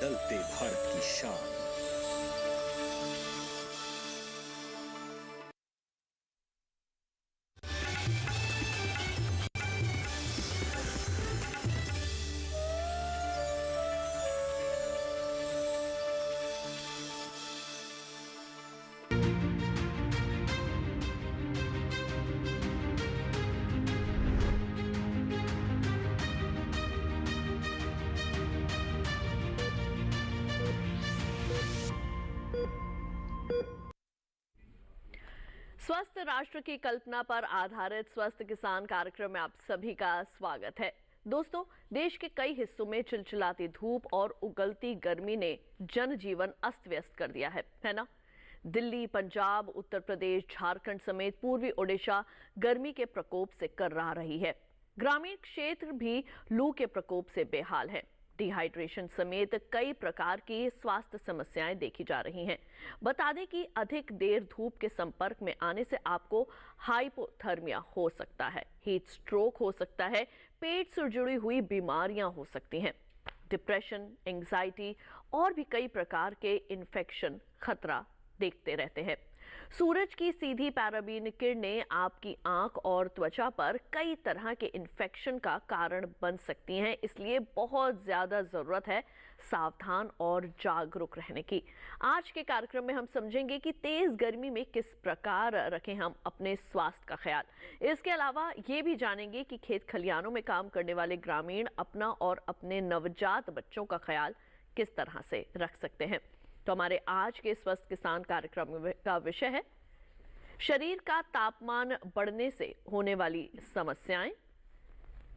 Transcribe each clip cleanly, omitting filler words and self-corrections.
बदलते भारत की शान। स्वस्थ राष्ट्र की कल्पना पर आधारित स्वस्थ किसान कार्यक्रम में आप सभी का स्वागत है। दोस्तों, देश के कई हिस्सों में चिलचिलाती धूप और उगलती गर्मी ने जनजीवन अस्त व्यस्त कर दिया है ना? दिल्ली, पंजाब, उत्तर प्रदेश, झारखंड समेत पूर्वी ओडिशा गर्मी के प्रकोप से कर्रा रही है। ग्रामीण क्षेत्र भी लू के प्रकोप से बेहाल है। डिहाइड्रेशन समेत कई प्रकार की स्वास्थ्य समस्याएं देखी जा रही हैं। बता दें कि अधिक देर धूप के संपर्क में आने से आपको हाइपोथर्मिया हो सकता है, हीट स्ट्रोक हो सकता है, पेट से जुड़ी हुई बीमारियां हो सकती हैं, डिप्रेशन, एंजाइटी और भी कई प्रकार के इन्फेक्शन खतरा देखते रहते हैं। सूरज की सीधी पैराबीन किरणें आपकी आंख और त्वचा पर कई तरह के इन्फेक्शन का कारण बन सकती हैं, इसलिए बहुत ज्यादा जरूरत है सावधान और जागरूक रहने की। आज के कार्यक्रम में हम समझेंगे कि तेज गर्मी में किस प्रकार रखें हम अपने स्वास्थ्य का ख्याल। इसके अलावा ये भी जानेंगे कि खेत खलिहानों में काम करने वाले ग्रामीण अपना और अपने नवजात बच्चों का ख्याल किस तरह से रख सकते हैं। तो हमारे आज के स्वस्थ किसान कार्यक्रम का विषय है शरीर का तापमान बढ़ने से होने वाली समस्याएं,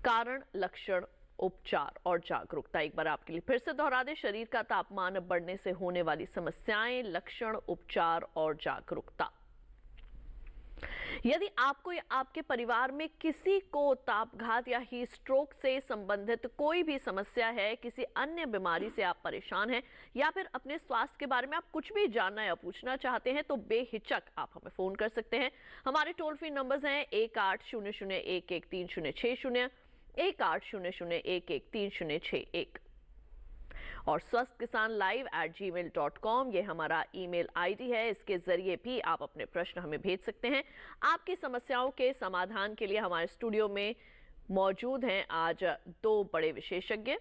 कारण, लक्षण, उपचार और जागरूकता। एक बार आपके लिए फिर से दोहरा दें, शरीर का तापमान बढ़ने से होने वाली समस्याएं, लक्षण, उपचार और जागरूकता। यदि आपको या आपके परिवार में किसी को तापघात या हीट स्ट्रोक से संबंधित कोई भी समस्या है, किसी अन्य बीमारी से आप परेशान हैं या फिर अपने स्वास्थ्य के बारे में आप कुछ भी जानना या पूछना चाहते हैं, तो बेहिचक आप हमें फोन कर सकते हैं। हमारे टोल फ्री नंबर्स हैं 1800113060, 1800113061 और स्वस्थ किसान live@gmail.com ये हमारा ईमेल आईडी है। इसके जरिए भी आप अपने प्रश्न हमें भेज सकते हैं। आपकी समस्याओं के समाधान के लिए हमारे स्टूडियो में मौजूद हैं आज दो बड़े विशेषज्ञ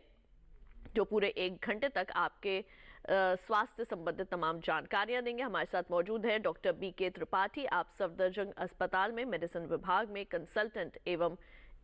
जो पूरे 1 घंटे तक आपके स्वास्थ्य संबंधित तमाम जानकारियां देंगे। हमारे साथ मौजूद है डॉक्टर BK त्रिपाठी, आप सफदरजंग अस्पताल में मेडिसिन विभाग में कंसल्टेंट एवं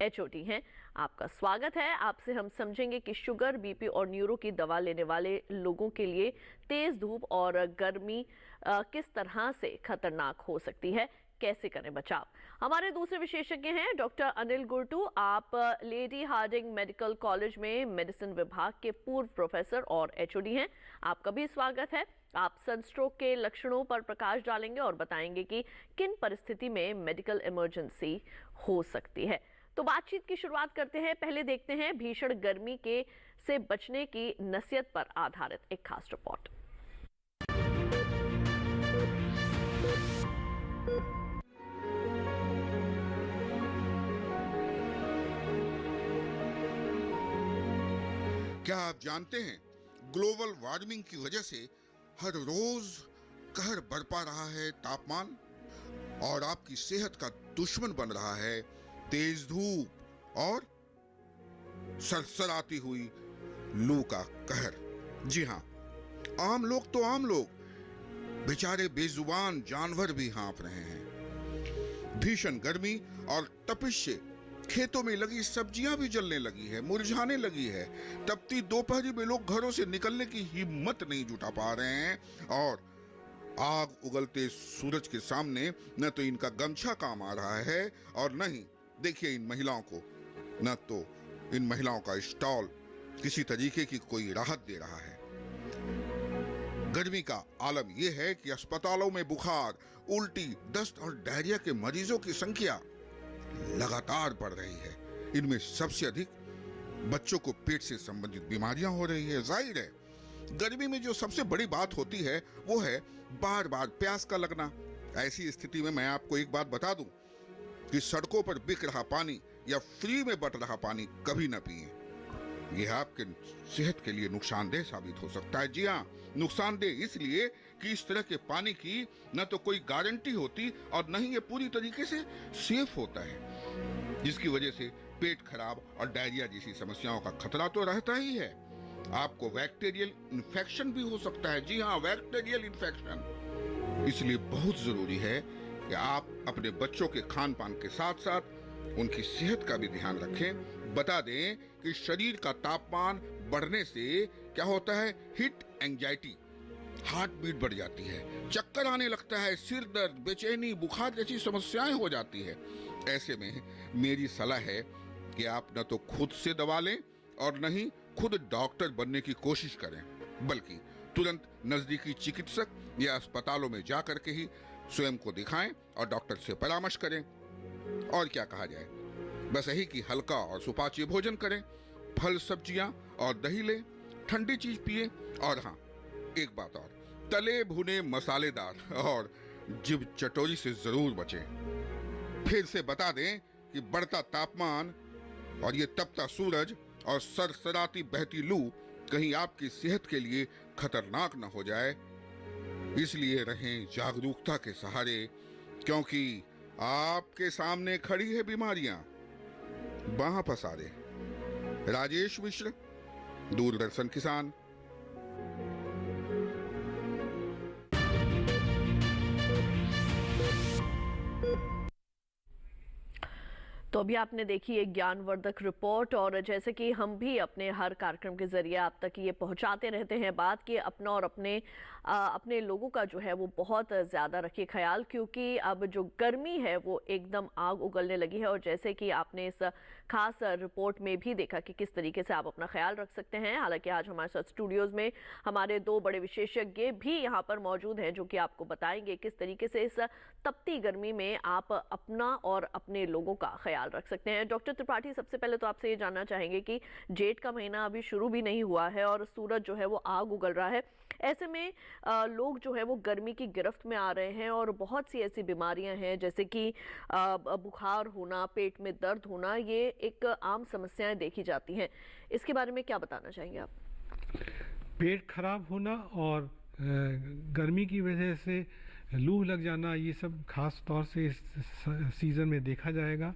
HOD हैं। आपका स्वागत है। आपसे हम समझेंगे कि शुगर, BP और न्यूरो की दवा लेने वाले लोगों के लिए तेज धूप और गर्मी किस तरह से खतरनाक हो सकती है, कैसे करें बचाव। हमारे दूसरे विशेषज्ञ हैं डॉक्टर अनिल गुर्टू, आप लेडी हार्डिंग मेडिकल कॉलेज में मेडिसिन विभाग के पूर्व प्रोफेसर और HOD हैं। आपका भी स्वागत है। आप सनस्ट्रोक के लक्षणों पर प्रकाश डालेंगे और बताएंगे कि किन परिस्थिति में मेडिकल इमरजेंसी हो सकती है। तो बातचीत की शुरुआत करते हैं। पहले देखते हैं भीषण गर्मी के से बचने की नसीहत पर आधारित एक खास रिपोर्ट। क्या आप जानते हैं, ग्लोबल वार्मिंग की वजह से हर रोज कहर बरपा रहा है तापमान, और आपकी सेहत का दुश्मन बन रहा है तेज धूप और सरसराती हुई लू का कहर। जी हाँ, आम लोग तो आम लोग, बेचारे बेजुबान जानवर भी हाँफ रहे हैं। भीषण गर्मी और तपिश से खेतों में लगी सब्जियां भी जलने लगी है, मुरझाने लगी है। तपती दोपहरी में लोग घरों से निकलने की हिम्मत नहीं जुटा पा रहे हैं, और आग उगलते सूरज के सामने न तो इनका गमछा काम आ रहा है और न ही देखिए इन महिलाओं को, न तो इन महिलाओं का स्टॉल किसी तरीके की कोई राहत दे रहा है। गर्मी का आलम यह है कि अस्पतालों में बुखार, उल्टी, दस्त और डायरिया के मरीजों की संख्या लगातार बढ़ रही है। इनमें सबसे अधिक बच्चों को पेट से संबंधित बीमारियां हो रही है। जाहिर है, गर्मी में जो सबसे बड़ी बात होती है वो है बार बार प्यास का लगना। ऐसी स्थिति में मैं आपको एक बात बता दूं कि सड़कों पर बिक रहा पानी या फ्री में बट रहा पानी कभी न पिएं। यह आपके सेहत के लिए नुकसानदेह साबित हो सकता है। जी हाँ, नुकसानदेह इसलिए कि इस तरह के पानी की न तो कोई गारंटी होती और न ही ये पूरी तरीके से सेफ होता है, जिसकी वजह से पेट खराब और डायरिया जैसी समस्याओं का खतरा तो रहता ही है। आपको बैक्टीरियल इन्फेक्शन भी हो सकता है। जी हाँ, बैक्टीरियल इन्फेक्शन। इसलिए बहुत जरूरी है कि आप अपने बच्चों के खान पान के साथ साथ उनकी सेहत का भी ध्यान रखें। बता दें कि शरीर का तापमान बढ़ने से क्या होता है, हीट एंजाइटी, हार्ट बीट बढ़ जाती है, चक्कर आने लगता है, सिर दर्द, बेचैनी, बुखार जैसी समस्याएं हो जाती है। ऐसे में मेरी सलाह है कि आप न तो खुद से दवा लें और न ही खुद डॉक्टर बनने की कोशिश करें, बल्कि तुरंत नजदीकी चिकित्सक या अस्पतालों में जाकर के ही स्वयं को दिखाएं और डॉक्टर से परामर्श करें। और क्या कहा जाए, बस यही कि हल्का और सुपाच्य भोजन करें, फल सब्जियां और दही लें, ठंडी चीज पिए। और हाँ, एक बात और, तले भुने मसालेदार और जिभ चटोरी से जरूर बचें। फिर से बता दें कि बढ़ता तापमान और ये तपता सूरज और सरसराती बहती लू कहीं आपकी सेहत के लिए खतरनाक न हो जाए, इसलिए रहें जागरूकता के सहारे, क्योंकि आपके सामने खड़ी है बीमारियां, बाह पसारे। राजेश मिश्र, दूरदर्शन किसान। तो अभी आपने देखी एक ज्ञानवर्धक रिपोर्ट, और जैसे कि हम भी अपने हर कार्यक्रम के जरिए आप तक ये पहुंचाते रहते हैं बात कि अपना और अपने लोगों का जो है वो बहुत ज़्यादा रखिए ख्याल, क्योंकि अब जो गर्मी है वो एकदम आग उगलने लगी है। और जैसे कि आपने इस खास रिपोर्ट में भी देखा कि किस तरीके से आप अपना ख्याल रख सकते हैं। हालांकि आज हमारे साथ स्टूडियोज़ में हमारे दो बड़े विशेषज्ञ भी यहाँ पर मौजूद हैं जो कि आपको बताएंगे किस तरीके से इस तपती गर्मी में आप अपना और अपने लोगों का ख्याल रख सकते हैं। डॉक्टर त्रिपाठी, सबसे पहले तो आपसे ये जानना चाहेंगे कि जेठ का महीना अभी शुरू भी नहीं हुआ है और सूरज जो है वो आग उगल रहा है। ऐसे में लोग जो है वो गर्मी की गिरफ्त में आ रहे हैं और बहुत सी ऐसी बीमारियां हैं जैसे कि बुखार होना, पेट में दर्द होना, ये एक आम समस्याएं देखी जाती हैं। इसके बारे में क्या बताना चाहेंगे आप? पेट खराब होना और गर्मी की वजह से लू लग जाना, ये सब खास तौर से इस सीज़न में देखा जाएगा।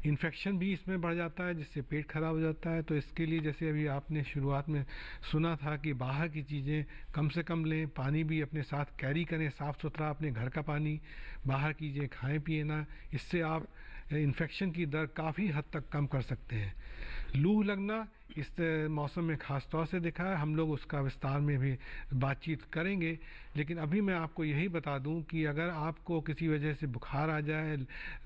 इन्फेक्शन भी इसमें बढ़ जाता है जिससे पेट खराब हो जाता है। तो इसके लिए जैसे अभी आपने शुरुआत में सुना था कि बाहर की चीज़ें कम से कम लें, पानी भी अपने साथ कैरी करें, साफ़ सुथरा अपने घर का पानी, बाहर की चीज़ें खाएं पिए ना। इससे आप इन्फेक्शन की दर काफ़ी हद तक कम कर सकते हैं। लू लगना इस मौसम में ख़ास तौर से देखा है, हम लोग उसका विस्तार में भी बातचीत करेंगे। लेकिन अभी मैं आपको यही बता दूं कि अगर आपको किसी वजह से बुखार आ जाए,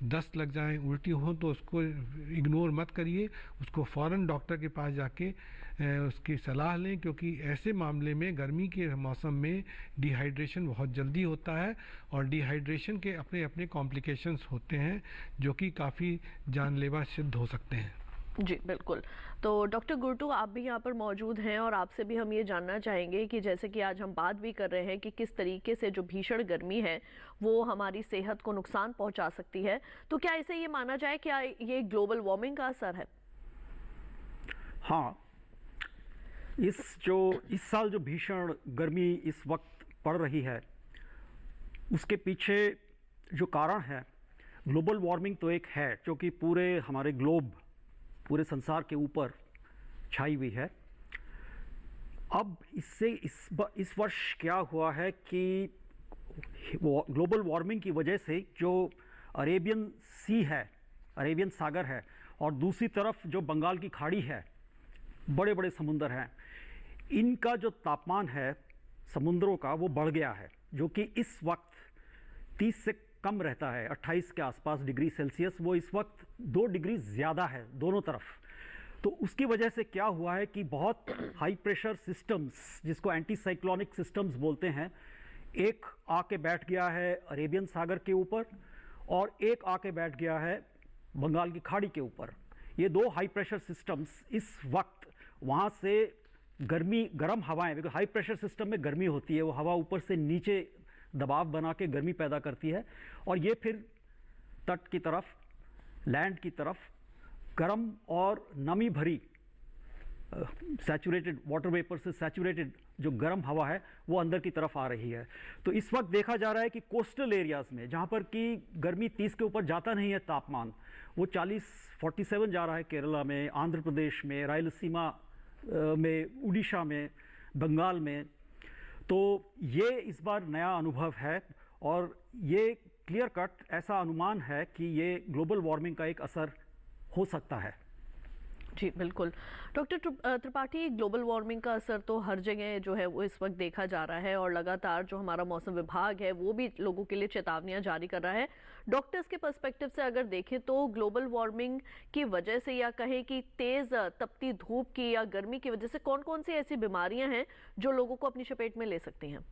दस्त लग जाए, उल्टी हो, तो उसको इग्नोर मत करिए, उसको फ़ौरन डॉक्टर के पास जाके उसकी सलाह लें, क्योंकि ऐसे मामले में गर्मी के मौसम में डिहाइड्रेशन बहुत जल्दी होता है और डिहाइड्रेशन के अपने अपने कॉम्प्लिकेशंस होते हैं जो कि काफ़ी जानलेवा सिद्ध हो सकते हैं। जी बिल्कुल। तो डॉक्टर गुर्टू, आप भी यहाँ पर मौजूद हैं और आपसे भी हम ये जानना चाहेंगे कि जैसे कि आज हम बात भी कर रहे हैं कि किस तरीके से जो भीषण गर्मी है वो हमारी सेहत को नुकसान पहुंचा सकती है, तो क्या इसे ये माना जाए कि ये ग्लोबल वार्मिंग का असर है? हाँ, इस साल जो भीषण गर्मी इस वक्त पड़ रही है उसके पीछे जो कारण है, ग्लोबल वार्मिंग तो एक है जो कि पूरे हमारे पूरे संसार के ऊपर छाई हुई है। अब इससे इस वर्ष क्या हुआ है कि ग्लोबल वार्मिंग की वजह से जो अरेबियन सागर है और दूसरी तरफ जो बंगाल की खाड़ी है, बड़े बड़े समुंदर हैं, इनका जो तापमान है समुद्रों का वो बढ़ गया है, जो कि इस वक्त 30 से कम रहता है, 28 के आसपास डिग्री सेल्सियस। वो इस वक्त 2 डिग्री ज़्यादा है दोनों तरफ। तो उसकी वजह से क्या हुआ है कि बहुत हाई प्रेशर सिस्टम्स, जिसको एंटी साइक्लोनिक सिस्टम्स बोलते हैं, एक आके बैठ गया है अरेबियन सागर के ऊपर और एक आके बैठ गया है बंगाल की खाड़ी के ऊपर। ये 2 हाई प्रेशर सिस्टम्स इस वक्त वहाँ से गर्म हवाएं, बिकॉज हाई प्रेशर सिस्टम में गर्मी होती है, वो हवा ऊपर से नीचे दबाव बना के गर्मी पैदा करती है और ये फिर तट की तरफ, लैंड की तरफ गर्म और नमी भरी सैचुरेटेड वाटर वेपर से सैचुरेटेड जो गर्म हवा है वो अंदर की तरफ आ रही है। तो इस वक्त देखा जा रहा है कि कोस्टल एरियाज़ में जहाँ पर कि गर्मी 30 के ऊपर जाता नहीं है तापमान, वो 47 जा रहा है केरला में, आंध्र प्रदेश में, रायलसीमा में, उड़ीसा में, बंगाल में। तो ये इस बार नया अनुभव है और ये क्लियर कट ऐसा अनुमान है कि ये ग्लोबल वार्मिंग का एक असर हो सकता है। जी बिल्कुल। डॉक्टर त्रिपाठी, ग्लोबल वार्मिंग का असर तो हर जगह जो है वो इस वक्त देखा जा रहा है और लगातार जो हमारा मौसम विभाग है वो भी लोगों के लिए चेतावनियां जारी कर रहा है। डॉक्टर्स के पर्सपेक्टिव से अगर देखें तो ग्लोबल वार्मिंग की वजह से या कहें कि तेज़ तपती धूप की या गर्मी की वजह से कौन कौन सी ऐसी बीमारियां हैं जो लोगों को अपनी चपेट में ले सकती हैं?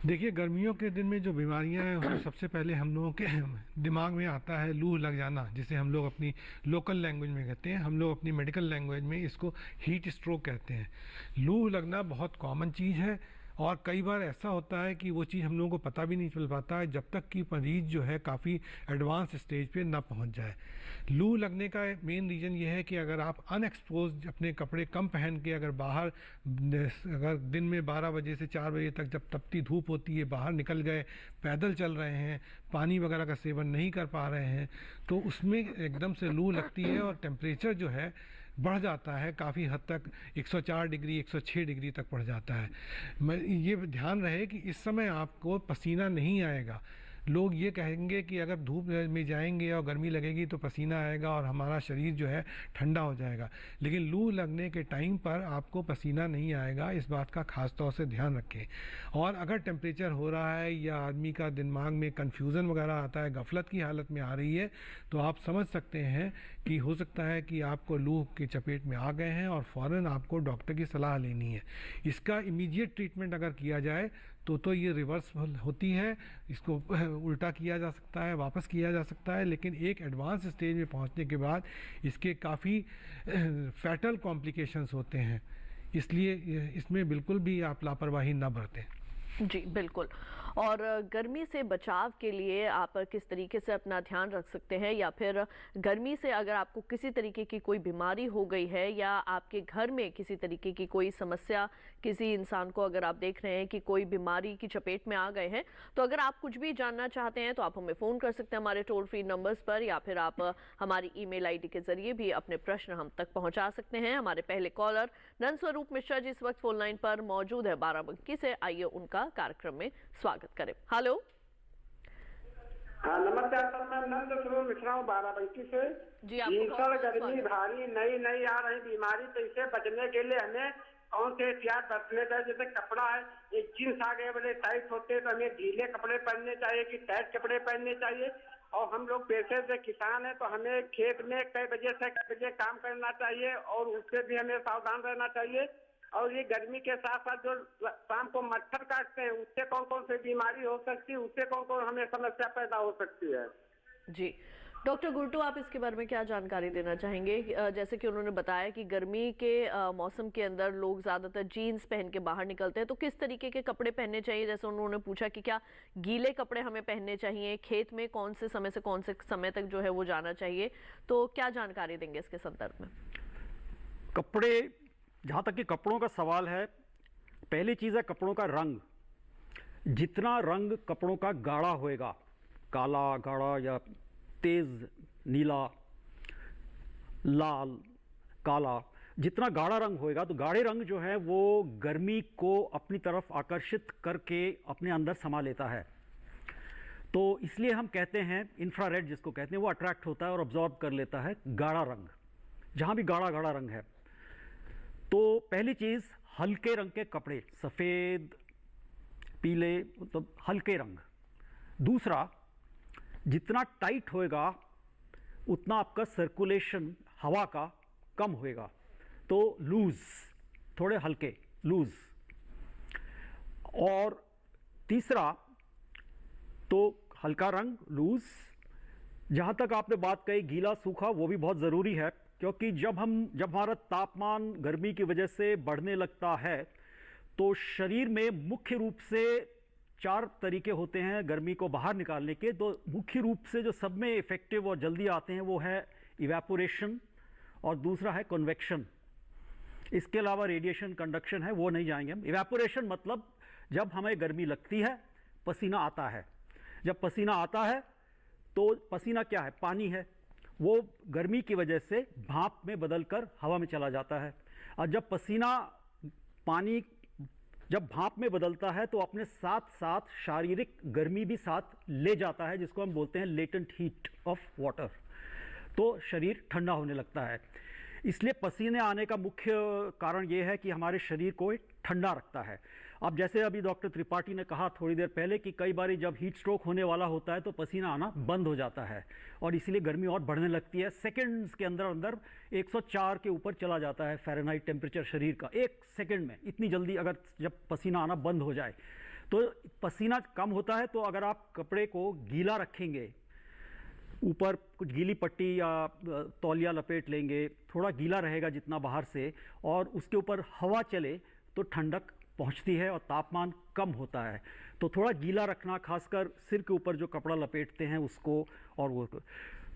देखिए, गर्मियों के दिन में जो बीमारियां हैं उसमें सबसे पहले हम लोगों के दिमाग में आता है लू लग जाना, जिसे हम लोग अपनी लोकल लैंग्वेज में कहते हैं, हम लोग अपनी मेडिकल लैंग्वेज में इसको हीट स्ट्रोक कहते हैं। लू लगना बहुत कॉमन चीज़ है और कई बार ऐसा होता है कि वो चीज़ हम लोगों को पता भी नहीं चल पाता है जब तक कि मरीज जो है काफ़ी एडवांस स्टेज पे ना पहुंच जाए। लू लगने का मेन रीज़न ये है कि अगर आप अनएक्सपोज अपने कपड़े कम पहन के अगर बाहर, अगर दिन में 12 बजे से 4 बजे तक जब तपती धूप होती है बाहर निकल गए, पैदल चल रहे हैं, पानी वगैरह का सेवन नहीं कर पा रहे हैं, तो उसमें एकदम से लू लगती है और टेम्परेचर जो है बढ़ जाता है, काफ़ी हद तक 104 डिग्री 106 डिग्री तक बढ़ जाता है। ये ध्यान रहे कि इस समय आपको पसीना नहीं आएगा। लोग ये कहेंगे कि अगर धूप में जाएंगे और गर्मी लगेगी तो पसीना आएगा और हमारा शरीर जो है ठंडा हो जाएगा, लेकिन लू लगने के टाइम पर आपको पसीना नहीं आएगा, इस बात का ख़ास तौर से ध्यान रखें। और अगर टेम्परेचर हो रहा है या आदमी का दिमाग में कन्फ्यूज़न वगैरह आता है, गफलत की हालत में आ रही है, तो आप समझ सकते हैं कि हो सकता है कि आपको लू की चपेट में आ गए हैं और फ़ौरन आपको डॉक्टर की सलाह लेनी है। इसका इमीडिएट ट्रीटमेंट अगर किया जाए तो ये रिवर्स होती है, इसको उल्टा किया जा सकता है, वापस किया जा सकता है, लेकिन एक एडवांस स्टेज में पहुंचने के बाद इसके काफ़ी फैटल कॉम्प्लिकेशंस होते हैं। इसलिए इसमें बिल्कुल भी आप लापरवाही ना बरतें। जी बिल्कुल। और गर्मी से बचाव के लिए आप किस तरीके से अपना ध्यान रख सकते हैं, या फिर गर्मी से अगर आपको किसी तरीके की कोई बीमारी हो गई है या आपके घर में किसी तरीके की कोई समस्या, किसी इंसान को अगर आप देख रहे हैं कि कोई बीमारी की चपेट में आ गए हैं, तो अगर आप कुछ भी जानना चाहते हैं तो आप हमें फ़ोन कर सकते हैं हमारे टोल फ्री नंबर्स पर, या फिर आप हमारी ईमेल आईडी के जरिए भी अपने प्रश्न हम तक पहुंचा सकते हैं। हमारे पहले कॉलर नंदस्वरूप मिश्रा जी इस वक्त फोन लाइन पर मौजूद है बाराबंकी से, आइए उनका कार्यक्रम में स्वागत करें। हेलो। हाँ नमस्कार सर, मैं नंदस्वरूप मिश्रा हूँ बाराबंकी से। जी भीषण गर्मी, भारी नई आ रही बीमारी, तो इससे बचने के लिए हमें कौन से एहतियात बरतने चाहिए? जैसे कपड़ा है, ये जींस आ गए बड़े टाइट होते हैं, तो हमें ढीले कपड़े पहनने चाहिए कि टाइट कपड़े पहनने चाहिए? और हम लोग पेशे से किसान हैं, तो हमें खेत में कई बजे से कई बजे काम करना चाहिए और उससे भी हमें सावधान रहना चाहिए। और ये गर्मी के साथ साथ जो शाम को मच्छर काटते हैं, उससे कौन कौन सी बीमारी हो सकती है, उससे कौन कौन हमें समस्या पैदा हो सकती है? जी डॉक्टर गुर्टू, आप इसके बारे में क्या जानकारी देना चाहेंगे? जैसे कि उन्होंने बताया कि गर्मी के मौसम के अंदर लोग ज़्यादातर जीन्स पहन के बाहर निकलते हैं, तो किस तरीके के कपड़े पहनने चाहिए? जैसे उन्होंने पूछा कि क्या गीले कपड़े हमें पहनने चाहिए, खेत में कौन से समय तक जो है वो जाना चाहिए, तो क्या जानकारी देंगे इसके संदर्भ में? कपड़े, जहाँ तक कि कपड़ों का सवाल है, पहली चीज़ है कपड़ों का रंग। जितना रंग कपड़ों का गाढ़ा होएगा, काला गाढ़ा या तेज़ नीला, लाल, काला, जितना गाढ़ा रंग होएगा, तो गाढ़े रंग जो है वो गर्मी को अपनी तरफ आकर्षित करके अपने अंदर समा लेता है। तो इसलिए हम कहते हैं इंफ्रारेड जिसको कहते हैं, वो अट्रैक्ट होता है और ऑब्जॉर्ब कर लेता है गाढ़ा रंग, जहाँ भी गाढ़ा गाढ़ा रंग है। तो पहली चीज़ हल्के रंग के कपड़े, सफ़ेद, पीले, मतलब हल्के रंग। दूसरा, जितना टाइट होएगा उतना आपका सर्कुलेशन हवा का कम होएगा, तो लूज़, थोड़े हल्के लूज़। और तीसरा तो हल्का रंग, लूज़। जहाँ तक आपने बात कही गीला सूखा, वो भी बहुत ज़रूरी है, क्योंकि जब हमारा तापमान गर्मी की वजह से बढ़ने लगता है तो शरीर में मुख्य रूप से 4 तरीके होते हैं गर्मी को बाहर निकालने के। तो मुख्य रूप से जो सब में इफ़ेक्टिव और जल्दी आते हैं वो है इवेपोरेशन और दूसरा है कन्वेक्शन। इसके अलावा रेडिएशन, कंडक्शन है, वो नहीं जाएंगे हम। इवेपोरेशन मतलब जब हमें गर्मी लगती है, पसीना आता है। जब पसीना आता है तो पसीना क्या है? पानी है। वो गर्मी की वजह से भाप में बदलकर हवा में चला जाता है। और जब पसीना पानी जब भाप में बदलता है तो अपने साथ साथ शारीरिक गर्मी भी साथ ले जाता है, जिसको हम बोलते हैं लेटेंट हीट ऑफ वाटर। तो शरीर ठंडा होने लगता है। इसलिए पसीने आने का मुख्य कारण ये है कि हमारे शरीर को ठंडा रखता है। अब जैसे अभी डॉक्टर त्रिपाठी ने कहा थोड़ी देर पहले कि कई बार जब हीट स्ट्रोक होने वाला होता है तो पसीना आना बंद हो जाता है और इसीलिए गर्मी और बढ़ने लगती है। सेकंड्स के अंदर अंदर 104 के ऊपर चला जाता है फ़ारेनहाइट टेम्परेचर शरीर का, एक सेकंड में। इतनी जल्दी अगर जब पसीना आना बंद हो जाए तो पसीना कम होता है। तो अगर आप कपड़े को गीला रखेंगे, ऊपर कुछ गीली पट्टी या तौलिया लपेट लेंगे, थोड़ा गीला रहेगा जितना बाहर से, और उसके ऊपर हवा चले तो ठंडक पहुंचती है और तापमान कम होता है। तो थोड़ा गीला रखना, खासकर सिर के ऊपर जो कपड़ा लपेटते हैं उसको। और वो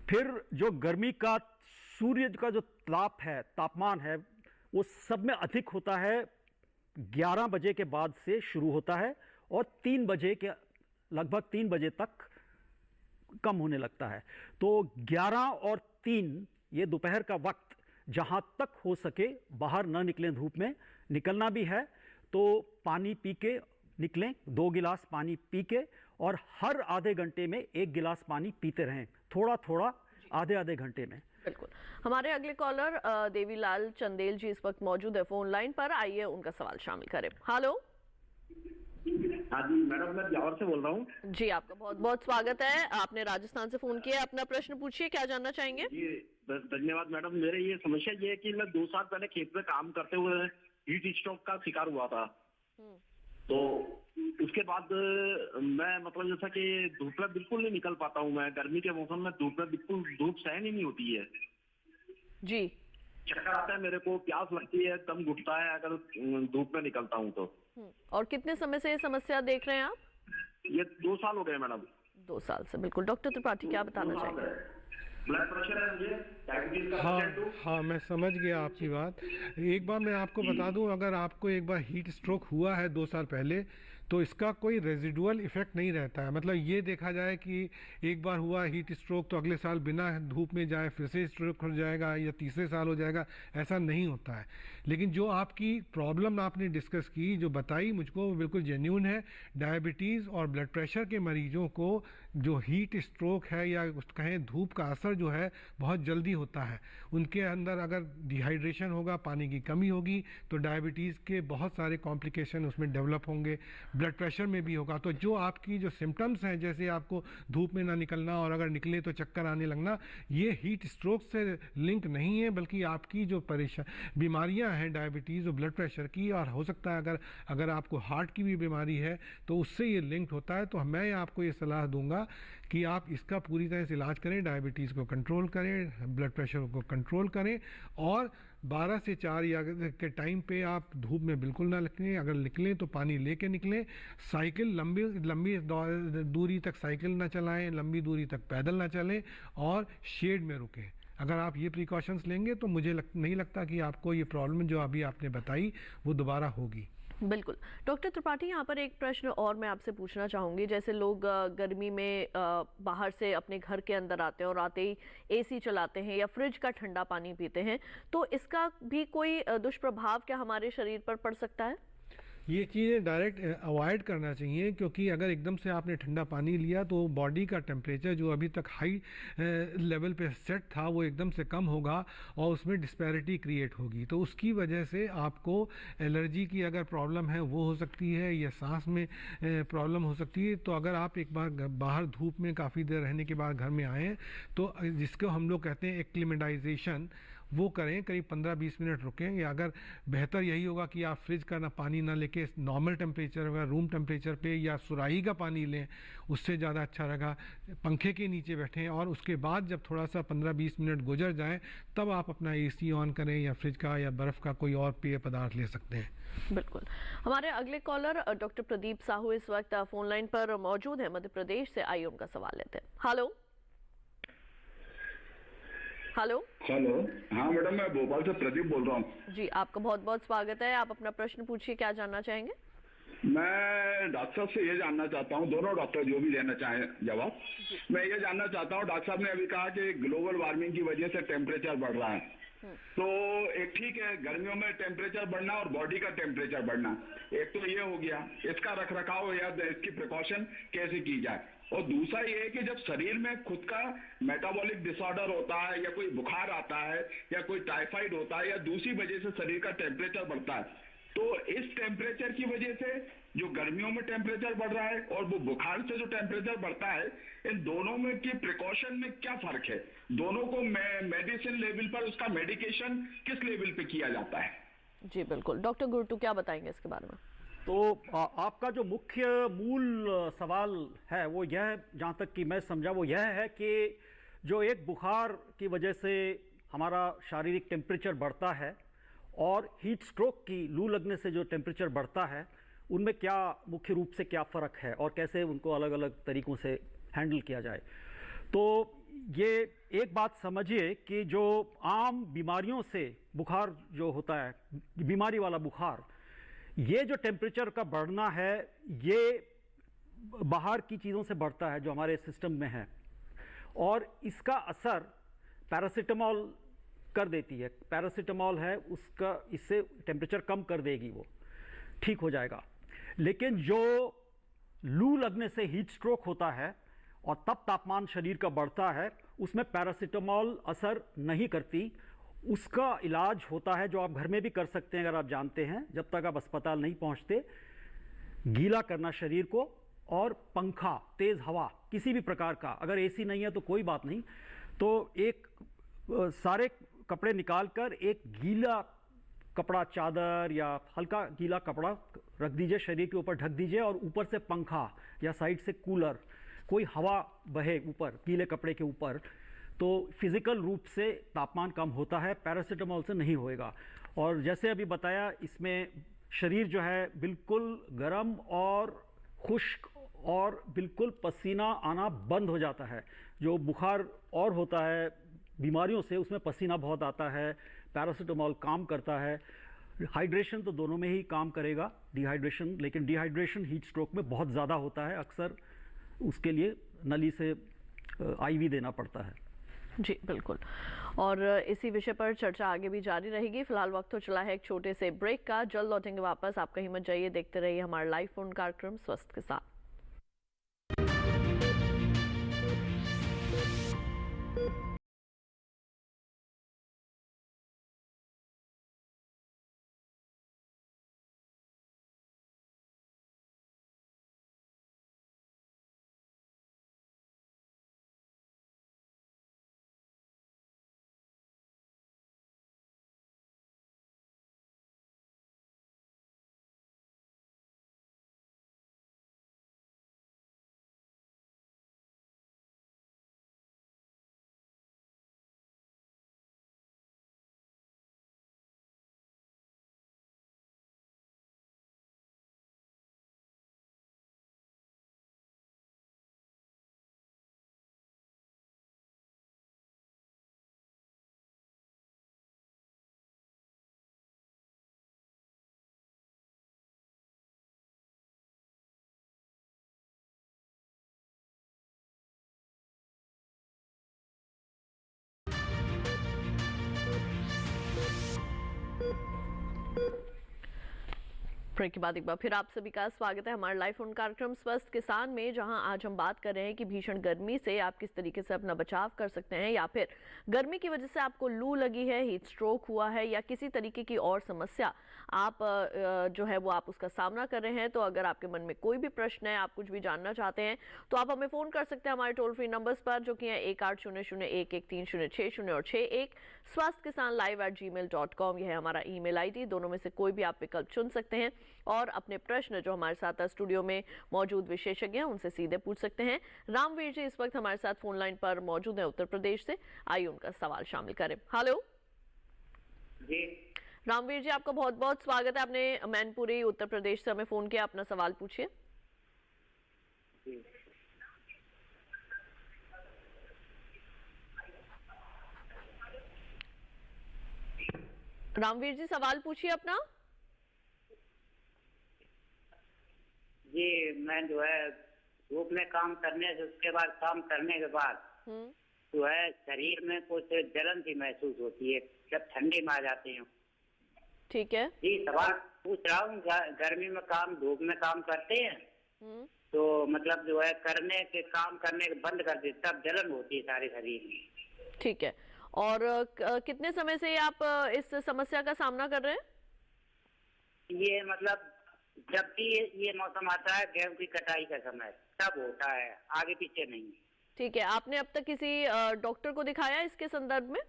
फिर जो गर्मी का सूर्य का जो ताप है, तापमान है, वो सब में अधिक होता है 11 बजे के बाद से शुरू होता है और 3 बजे के लगभग 3 बजे तक कम होने लगता है। तो 11 और 3 ये दोपहर का वक्त, जहां तक हो सके बाहर ना निकलें। धूप में निकलना भी है तो पानी पी के निकलें, 2 गिलास पानी पी के, और हर आधे घंटे में 1 गिलास पानी पीते रहें, थोड़ा थोड़ा आधे आधे घंटे में। बिल्कुल। हमारे अगले कॉलर देवीलाल चंदेल जी इस वक्त मौजूद है फोन लाइन पर। आइए उनका सवाल शामिल करें। हेलो। हाँ जी मैडम, मैं बिहार से बोल रहा हूँ। जी, आपका बहुत बहुत स्वागत है। आपने राजस्थान से फोन किया, अपना प्रश्न पूछिए, क्या जानना चाहेंगे? जी धन्यवाद मैडम। मेरे ये समस्या ये है कि मैं 2 साल पहले खेत में काम करते हुए हीट स्ट्रोक का शिकार हुआ था। तो उसके बाद मैं मतलब जैसा कि धूप में बिल्कुल नहीं निकल पाता हूँ। मैं गर्मी के मौसम में धूप में बिल्कुल धूप सहन ही नहीं होती है जी। चक्कर आता है मेरे को, प्यास लगती है, दम घुटता है अगर धूप में निकलता हूँ तो। और कितने समय से ये समस्या देख रहे हैं आप? ये 2 साल हो गए मैडम। 2 साल से। बिल्कुल। डॉक्टर त्रिपाठी क्या बताना चाहेंगे? ब्लड प्रेशर है मुझे, डायबिटीज का पेशेंट हूं। हाँ, मैं समझ गया आपकी बात। एक बार मैं आपको बता दूं, अगर आपको एक बार हीट स्ट्रोक हुआ है 2 साल पहले, तो इसका कोई रेजिडुअल इफेक्ट नहीं रहता है। मतलब ये देखा जाए कि एक बार हुआ हीट स्ट्रोक तो अगले साल बिना धूप में जाए फिर से स्ट्रोक हो जाएगा या तीसरे साल हो जाएगा, ऐसा नहीं होता है। लेकिन जो आपकी प्रॉब्लम आपने डिस्कस की, जो बताई मुझको, वो बिल्कुल जेन्युइन है। डायबिटीज़ और ब्लड प्रेशर के मरीजों को जो हीट स्ट्रोक है या कहें धूप का असर जो है बहुत जल्दी होता है। उनके अंदर अगर डिहाइड्रेशन होगा, पानी की कमी होगी, तो डायबिटीज़ के बहुत सारे कॉम्प्लिकेशन उसमें डेवलप होंगे। ब्लड प्रेशर में भी होगा। तो जो आपकी जो सिम्टम्स हैं, जैसे आपको धूप में ना निकलना और अगर निकले तो चक्कर आने लगना, ये हीट स्ट्रोक से लिंक नहीं है, बल्कि आपकी जो बीमारियां हैं डायबिटीज़ और ब्लड प्रेशर की, और हो सकता है अगर आपको हार्ट की भी बीमारी है तो उससे ये लिंक्ड होता है। तो मैं आपको ये सलाह दूंगा कि आप इसका पूरी तरह से इलाज करें, डायबिटीज़ को कंट्रोल करें, ब्लड प्रेशर को कंट्रोल करें, और 12 से 4 या के टाइम पे आप धूप में बिल्कुल ना निकलें। अगर निकलें तो पानी लेके निकलें। साइकिल लंबी दूरी तक साइकिल ना चलाएं, लंबी दूरी तक पैदल ना चलें, और शेड में रुकें। अगर आप ये प्रिकॉशंस लेंगे तो मुझे नहीं लगता कि आपको ये प्रॉब्लम जो अभी आपने बताई वो दोबारा होगी। बिल्कुल। डॉक्टर त्रिपाठी, यहाँ पर एक प्रश्न और मैं आपसे पूछना चाहूँगी। जैसे लोग गर्मी में बाहर से अपने घर के अंदर आते हैं और आते ही एसी चलाते हैं या फ्रिज का ठंडा पानी पीते हैं, तो इसका भी कोई दुष्प्रभाव क्या हमारे शरीर पर पड़ सकता है? ये चीज़ें डायरेक्ट अवॉइड करना चाहिए, क्योंकि अगर एकदम से आपने ठंडा पानी लिया तो बॉडी का टेम्परेचर जो अभी तक हाई लेवल पे सेट था वो एकदम से कम होगा और उसमें डिस्पैरिटी क्रिएट होगी। तो उसकी वजह से आपको एलर्जी की अगर प्रॉब्लम है वो हो सकती है, या सांस में प्रॉब्लम हो सकती है। तो अगर आप एक बार बाहर धूप में काफ़ी देर रहने के बाद घर में आएँ तो जिसको हम लोग कहते हैं एक्लिमेटाइजेशन, वो करें। करीब 15-20 मिनट रुकें, या अगर बेहतर यही होगा कि आप फ्रिज का ना पानी ना लेके नॉर्मल टेम्परेचर अगर रूम टेम्परेचर पे या सुराही का पानी लें, उससे ज़्यादा अच्छा रहेगा। पंखे के नीचे बैठें और उसके बाद जब थोड़ा सा 15-20 मिनट गुजर जाएं तब आप अपना एसी ऑन करें या फ्रिज का या बर्फ़ का कोई और पेय पदार्थ ले सकते हैं। बिल्कुल। हमारे अगले कॉलर डॉक्टर प्रदीप साहू इस वक्त फोन लाइन पर मौजूद है मध्य प्रदेश से। आइए उनका सवाल लेते हैं। हेलो। हेलो। हेलो, हाँ मैडम, मैं भोपाल से प्रदीप बोल रहा हूँ। जी, आपका बहुत बहुत स्वागत है। आप अपना प्रश्न पूछिए, क्या जानना चाहेंगे? मैं डॉक्टर साहब से ये जानना चाहता हूँ, दोनों डॉक्टर जो भी देना चाहें जवाब। मैं ये जानना चाहता हूँ, डॉक्टर साहब ने अभी कहा कि ग्लोबल वार्मिंग की वजह से टेम्परेचर बढ़ रहा है, तो एक ठीक है, गर्मियों में टेम्परेचर बढ़ना और बॉडी का टेम्परेचर बढ़ना, एक तो ये हो गया, इसका रख रखाव या इसकी प्रिकॉशन कैसे की जाए। और दूसरा ये है कि जब शरीर में खुद का मेटाबॉलिक डिसऑर्डर होता है या कोई बुखार आता है या कोई टाइफाइड होता है या दूसरी वजह से शरीर का टेम्परेचर बढ़ता है, तो इस टेम्परेचर की वजह से जो गर्मियों में टेम्परेचर बढ़ रहा है और वो बुखार से जो टेम्परेचर बढ़ता है, इन दोनों में की प्रिकॉशन में क्या फर्क है? दोनों को मेडिसिन लेवल पर उसका मेडिकेशन किस लेवल पे किया जाता है? जी बिल्कुल, डॉक्टर गुर्टू क्या बताएंगे इसके बारे में? तो आपका जो मुख्य मूल सवाल है वो यह, जहाँ तक कि मैं समझा, वो यह है कि जो एक बुखार की वजह से हमारा शारीरिक टेम्परेचर बढ़ता है और हीट स्ट्रोक की, लू लगने से जो टेम्परेचर बढ़ता है, उनमें क्या मुख्य रूप से क्या फ़र्क है और कैसे उनको अलग अलग तरीक़ों से हैंडल किया जाए। तो ये एक बात समझिए कि जो आम बीमारियों से बुखार जो होता है, बीमारी वाला बुखार, ये जो टेम्परेचर का बढ़ना है, ये बाहर की चीज़ों से बढ़ता है जो हमारे सिस्टम में है, और इसका असर पैरासीटामोल कर देती है। पैरासीटामोल है उसका, इससे टेम्परेचर कम कर देगी, वो ठीक हो जाएगा। लेकिन जो लू लगने से हीट स्ट्रोक होता है और तब तापमान शरीर का बढ़ता है, उसमें पैरासीटामोल असर नहीं करती। उसका इलाज होता है जो आप घर में भी कर सकते हैं, अगर आप जानते हैं, जब तक आप अस्पताल नहीं पहुंचते, गीला करना शरीर को, और पंखा, तेज़ हवा किसी भी प्रकार का, अगर एसी नहीं है तो कोई बात नहीं, तो एक सारे कपड़े निकालकर एक गीला कपड़ा, चादर या हल्का गीला कपड़ा रख दीजिए, शरीर के ऊपर ढक दीजिए, और ऊपर से पंखा या साइड से कूलर, कोई हवा बहे ऊपर गीले कपड़े के ऊपर, तो फिज़िकल रूप से तापमान कम होता है, पैरासीटामोल से नहीं होएगा। और जैसे अभी बताया, इसमें शरीर जो है बिल्कुल गर्म और खुश्क और बिल्कुल पसीना आना बंद हो जाता है। जो बुखार और होता है बीमारियों से, उसमें पसीना बहुत आता है, पैरासीटामोल काम करता है। हाइड्रेशन तो दोनों में ही काम करेगा, डिहाइड्रेशन, लेकिन डिहाइड्रेशन हीट स्ट्रोक में बहुत ज़्यादा होता है, अक्सर उसके लिए नली से आईवी देना पड़ता है। जी बिल्कुल, और इसी विषय पर चर्चा आगे भी जारी रहेगी। फिलहाल वक्त तो चला है एक छोटे से ब्रेक का, जल्द लौटेंगे वापस। आप कहीं मत जाइए, देखते रहिए हमारा लाइव फोन कार्यक्रम स्वस्थ के साथ। ब्रेक के बाद एक बार फिर आप सभी का स्वागत है हमारे लाइव फोन कार्यक्रम स्वस्थ किसान में, जहां आज हम बात कर रहे हैं कि भीषण गर्मी से आप किस तरीके से अपना बचाव कर सकते हैं, या फिर गर्मी की वजह से आपको लू लगी है, हीट स्ट्रोक हुआ है, या किसी तरीके की और समस्या आप जो है वो आप उसका सामना कर रहे हैं। तो अगर आपके मन में कोई भी प्रश्न है, आप कुछ भी जानना चाहते हैं, तो आप हमें फ़ोन कर सकते हैं हमारे टोल फ्री नंबर्स पर, जो कि हैं 1800113060 और 61 स्वास्थ्य किसान live@gmail.com। यह है हमारा ईमेल ID। दोनों में से कोई भी आप विकल्प चुन सकते हैं और अपने प्रश्न जो हमारे साथ स्टूडियो में मौजूद विशेषज्ञ हैं उनसे सीधे पूछ सकते हैं। रामवीर जी इस वक्त हमारे साथ फोन लाइन पर मौजूद हैं उत्तर प्रदेश से, आइए उनका सवाल शामिल करें। हेलो जी रामवीर जी, आपका बहुत बहुत स्वागत है। आपने मैनपुरी उत्तर प्रदेश से हमें फोन किया, अपना सवाल पूछिए। रामवीर जी सवाल पूछिए अपना। जी मैं जो है धूप में काम करने से उसके बाद काम करने के बाद जो है शरीर में कुछ जलन सी महसूस होती है जब ठंडी में आ जाती हूँ। ठीक है जी सवाल पूछ रहा हूँ, गर्मी में काम धूप में काम करते हैं तो मतलब जो है काम करने के बंद कर देते तब जलन होती है सारे शरीर में। ठीक है, और कितने समय से आप इस समस्या का सामना कर रहे हैं? ये मतलब जब भी ये मौसम आता है गेहूं की कटाई का समय तब होता है, आगे पीछे नहीं। ठीक है, आपने अब तक किसी डॉक्टर को दिखाया इसके संदर्भ में?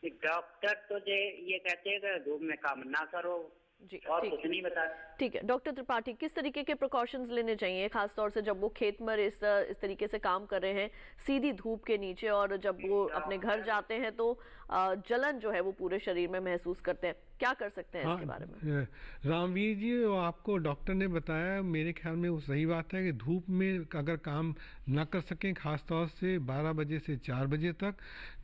डॉक्टर तो ये कहते हैं कि धूप में काम ना करो जी, और कुछ नहीं बता। ठीक है डॉक्टर त्रिपाठी, किस तरीके के प्रिकॉशंस लेने चाहिए खासतौर से जब वो खेत में इस तरीके से काम कर रहे हैं सीधी धूप के नीचे, और जब वो अपने घर जाते हैं तो जलन जो है वो पूरे शरीर में महसूस करते हैं, क्या कर सकते हैं इसके बारे में? रामवीर जी, आपको डॉक्टर ने बताया, मेरे ख्याल में वो सही बात है कि धूप में अगर काम ना कर सकें खासतौर से 12 बजे से 4 बजे तक,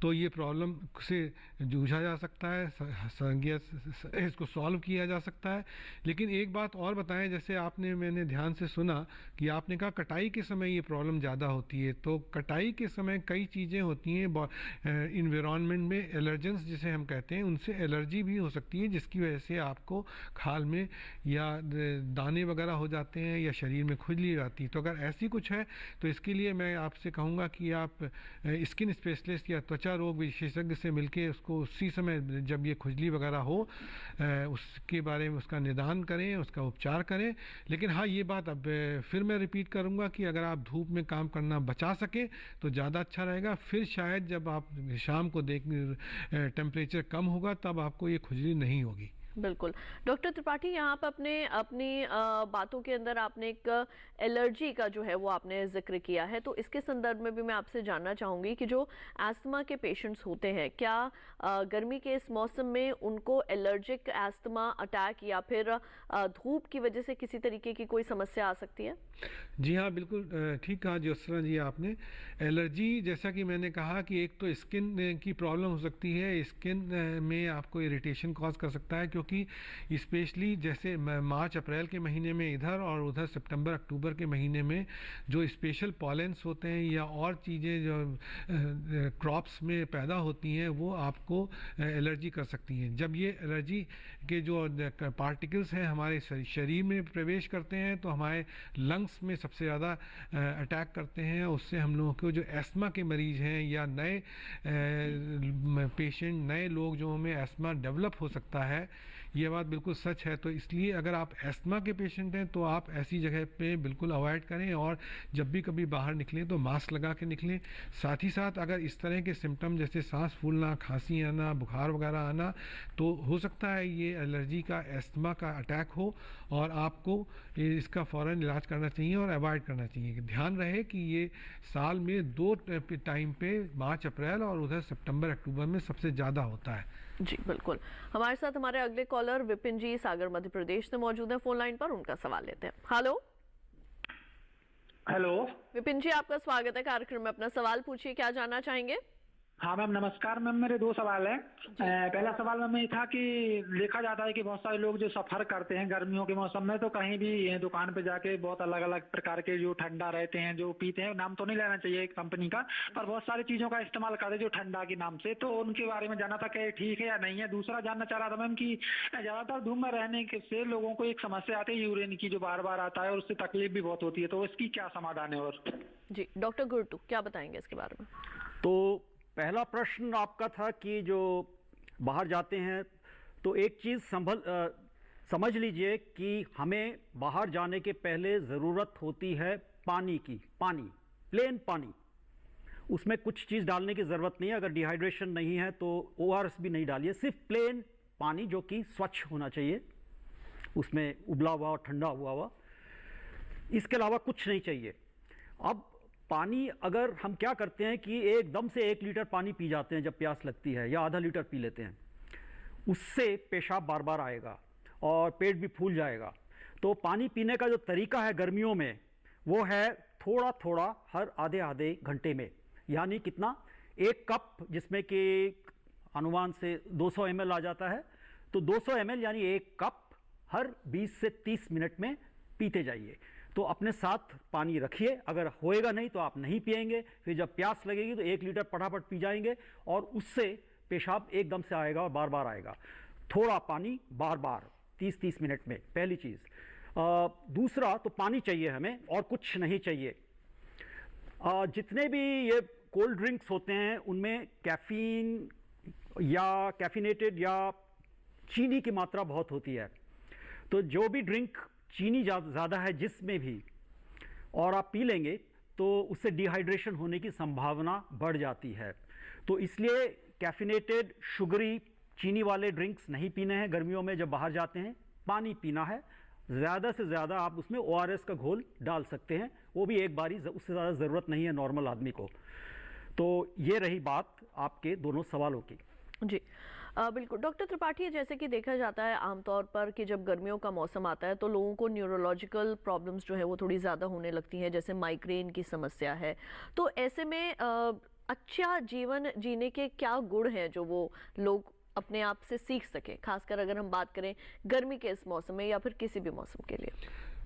तो ये प्रॉब्लम से जूझा जा सकता है, इसको सॉल्व किया जा सकता है। लेकिन एक बात और बताएं, जैसे मैंने ध्यान से सुना कि आपने कहा कटाई के समय ये प्रॉब्लम ज़्यादा होती है, तो कटाई के समय कई चीज़ें होती हैं इन्वायरमेंट में, एलर्जेंस जिसे हम कहते हैं, उनसे एलर्जी भी हो सकती है जिसकी वजह से आपको खाल में या दाने वगैरह हो जाते हैं या शरीर में खुजली आती है। तो अगर ऐसी कुछ है तो इसके लिए मैं आपसे कहूँगा कि आप स्किन स्पेशलिस्ट या त्वचा रोग विशेषज्ञ से मिलके उसको उसी समय जब ये खुजली वगैरह हो उसके बारे में उसका निदान करें, उसका उपचार करें। लेकिन हाँ, ये बात अब फिर मैं रिपीट करूँगा कि अगर आप धूप में काम करना बचा सकें तो ज़्यादा अच्छा रहेगा। फिर शायद जब आप शाम को टेम्परेचर कम होगा तब आपको ये खुजली नहीं होगी। बिल्कुल डॉक्टर त्रिपाठी, यहाँ पर अपनी बातों के अंदर आपने एक एलर्जी का जो है वो आपने जिक्र किया है, तो इसके संदर्भ में भी मैं आपसे जानना चाहूँगी कि जो एस्थमा के पेशेंट्स होते हैं, क्या गर्मी के इस मौसम में उनको एलर्जिक एस्थमा अटैक या फिर धूप की वजह से किसी तरीके की कोई समस्या आ सकती है? जी हाँ, बिल्कुल ठीक कहा ज्योत्सना जी आपने। एलर्जी जैसा कि मैंने कहा कि एक तो स्किन की प्रॉब्लम हो सकती है, स्किन में आपको इरिटेशन कॉज कर सकता है, क्योंकि स्पेशली जैसे मार्च अप्रैल के महीने में इधर और उधर सितंबर अक्टूबर के महीने में जो स्पेशल पॉलेंस होते हैं या और चीज़ें जो क्रॉप्स में पैदा होती हैं वो आपको एलर्जी कर सकती हैं। जब ये एलर्जी के जो पार्टिकल्स हैं हमारे शरीर में प्रवेश करते हैं तो हमारे लंग्स में सबसे ज़्यादा अटैक करते हैं। उससे हम लोगों को जो एस्थमा के मरीज़ हैं या नए पेशेंट, नए लोग जो में एस्थमा डेवलप हो सकता है, ये बात बिल्कुल सच है। तो इसलिए अगर आप एस्थमा के पेशेंट हैं तो आप ऐसी जगह पे बिल्कुल अवॉइड करें और जब भी कभी बाहर निकलें तो मास्क लगा के निकलें। साथ ही साथ अगर इस तरह के सिम्टम जैसे सांस फूलना, खांसी आना, बुखार वगैरह आना, तो हो सकता है ये एलर्जी का, एस्थमा का अटैक हो और आपको इसका फ़ौरन इलाज करना चाहिए और अवॉइड करना चाहिए। ध्यान रहे कि ये साल में 2 टाइम पे मार्च अप्रैल और उधर सितंबर अक्टूबर में सबसे ज़्यादा होता है। जी बिल्कुल। हमारे साथ हमारे अगले कॉलर विपिन जी सागर मध्य प्रदेश से मौजूद हैं फोन लाइन पर, उनका सवाल लेते हैं। हेलो विपिन जी, आपका स्वागत है कार्यक्रम में। अपना सवाल पूछिए, क्या जानना चाहेंगे? हाँ मैम नमस्कार। मैम मेरे 2 सवाल हैं। पहला सवाल मैम ये था कि देखा जाता है कि बहुत सारे लोग जो सफ़र करते हैं गर्मियों के मौसम में तो कहीं भी दुकान पे जाके बहुत अलग अलग प्रकार के जो ठंडा रहते हैं जो पीते हैं, नाम तो नहीं लेना चाहिए कंपनी का, पर बहुत सारी चीज़ों का इस्तेमाल करते हैं जो ठंडा के नाम से, तो उनके बारे में जानना था कि ठीक है या नहीं है। दूसरा जानना चाह रहा था मैम कि ज़्यादातर धूप में रहने से लोगों को एक समस्या आती है यूरिन की, जो बार बार आता है और उससे तकलीफ भी बहुत होती है, तो इसकी क्या समाधान है? और जी डॉक्टर गुरटू क्या बताएंगे इसके बारे में? तो पहला प्रश्न आपका था कि जो बाहर जाते हैं तो एक चीज़ समझ लीजिए कि हमें बाहर जाने के पहले ज़रूरत होती है पानी की, प्लेन पानी, उसमें कुछ चीज़ डालने की ज़रूरत नहीं है। अगर डिहाइड्रेशन नहीं है तो ORS भी नहीं डालिए, सिर्फ प्लेन पानी जो कि स्वच्छ होना चाहिए, उसमें उबला हुआ और ठंडा हुआ, इसके अलावा कुछ नहीं चाहिए। अब पानी अगर हम क्या करते हैं कि एकदम से 1 लीटर पानी पी जाते हैं जब प्यास लगती है, या आधा लीटर पी लेते हैं, उससे पेशाब बार बार आएगा और पेट भी फूल जाएगा। तो पानी पीने का जो तरीका है गर्मियों में वो है थोड़ा थोड़ा हर आधे घंटे में, यानी कितना, 1 कप जिसमें कि अनुमान से 200 ml आ जाता है। तो 200 ml यानी 1 कप हर 20 से 30 मिनट में पीते जाइए। तो अपने साथ पानी रखिए, अगर होएगा नहीं तो आप नहीं पिएंगे, फिर जब प्यास लगेगी तो 1 लीटर फटाफट पी जाएंगे और उससे पेशाब एकदम से आएगा और बार बार आएगा। थोड़ा पानी बार बार 30-30 मिनट में, पहली चीज़। दूसरा, तो पानी चाहिए हमें और कुछ नहीं चाहिए। जितने भी ये कोल्ड ड्रिंक्स होते हैं उनमें कैफीन या कैफिनेटेड या चीनी की मात्रा बहुत होती है। तो जो भी ड्रिंक चीनी ज़्यादा है जिसमें भी, और आप पी लेंगे तो उससे डिहाइड्रेशन होने की संभावना बढ़ जाती है। तो इसलिए कैफिनेटेड शुगरी चीनी वाले ड्रिंक्स नहीं पीने हैं गर्मियों में। जब बाहर जाते हैं पानी पीना है, ज़्यादा से ज़्यादा आप उसमें ORS का घोल डाल सकते हैं, वो भी एक बारी, उससे ज़्यादा ज़रूरत नहीं है नॉर्मल आदमी को। तो ये रही बात आपके दोनों सवालों की। जी बिल्कुल डॉक्टर त्रिपाठी, जैसे कि देखा जाता है आमतौर पर कि जब गर्मियों का मौसम आता है तो लोगों को न्यूरोलॉजिकल प्रॉब्लम्स जो है वो थोड़ी ज़्यादा होने लगती हैं, जैसे माइग्रेन की समस्या है। तो ऐसे में अच्छा जीवन जीने के क्या गुण हैं जो वो लोग अपने आप से सीख सके, खासकर अगर हम बात करें गर्मी के इस मौसम में या फिर किसी भी मौसम के लिए?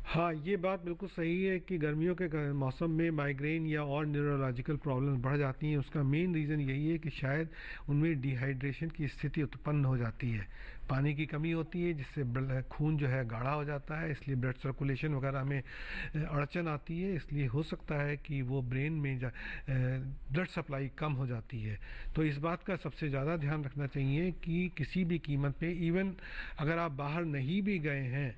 हाँ, ये बात बिल्कुल सही है कि गर्मियों के मौसम में माइग्रेन या और न्यूरोलॉजिकल प्रॉब्लम्स बढ़ जाती हैं। उसका मेन रीज़न यही है कि शायद उनमें डिहाइड्रेशन की स्थिति उत्पन्न हो जाती है, पानी की कमी होती है जिससे खून जो है गाढ़ा हो जाता है, इसलिए ब्लड सर्कुलेशन वगैरह में अड़चन आती है। इसलिए हो सकता है कि वो ब्रेन में ब्लड सप्लाई कम हो जाती है। तो इस बात का सबसे ज़्यादा ध्यान रखना चाहिए कि किसी भी कीमत पे, इवन अगर आप बाहर नहीं भी गए हैं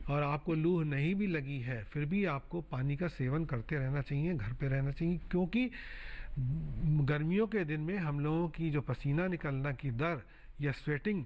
और आपको लूह नहीं भी लगी है, फिर भी आपको पानी का सेवन करते रहना चाहिए, घर पे रहना चाहिए। क्योंकि गर्मियों के दिन में हम लोगों की जो पसीना निकलना की दर या स्वेटिंग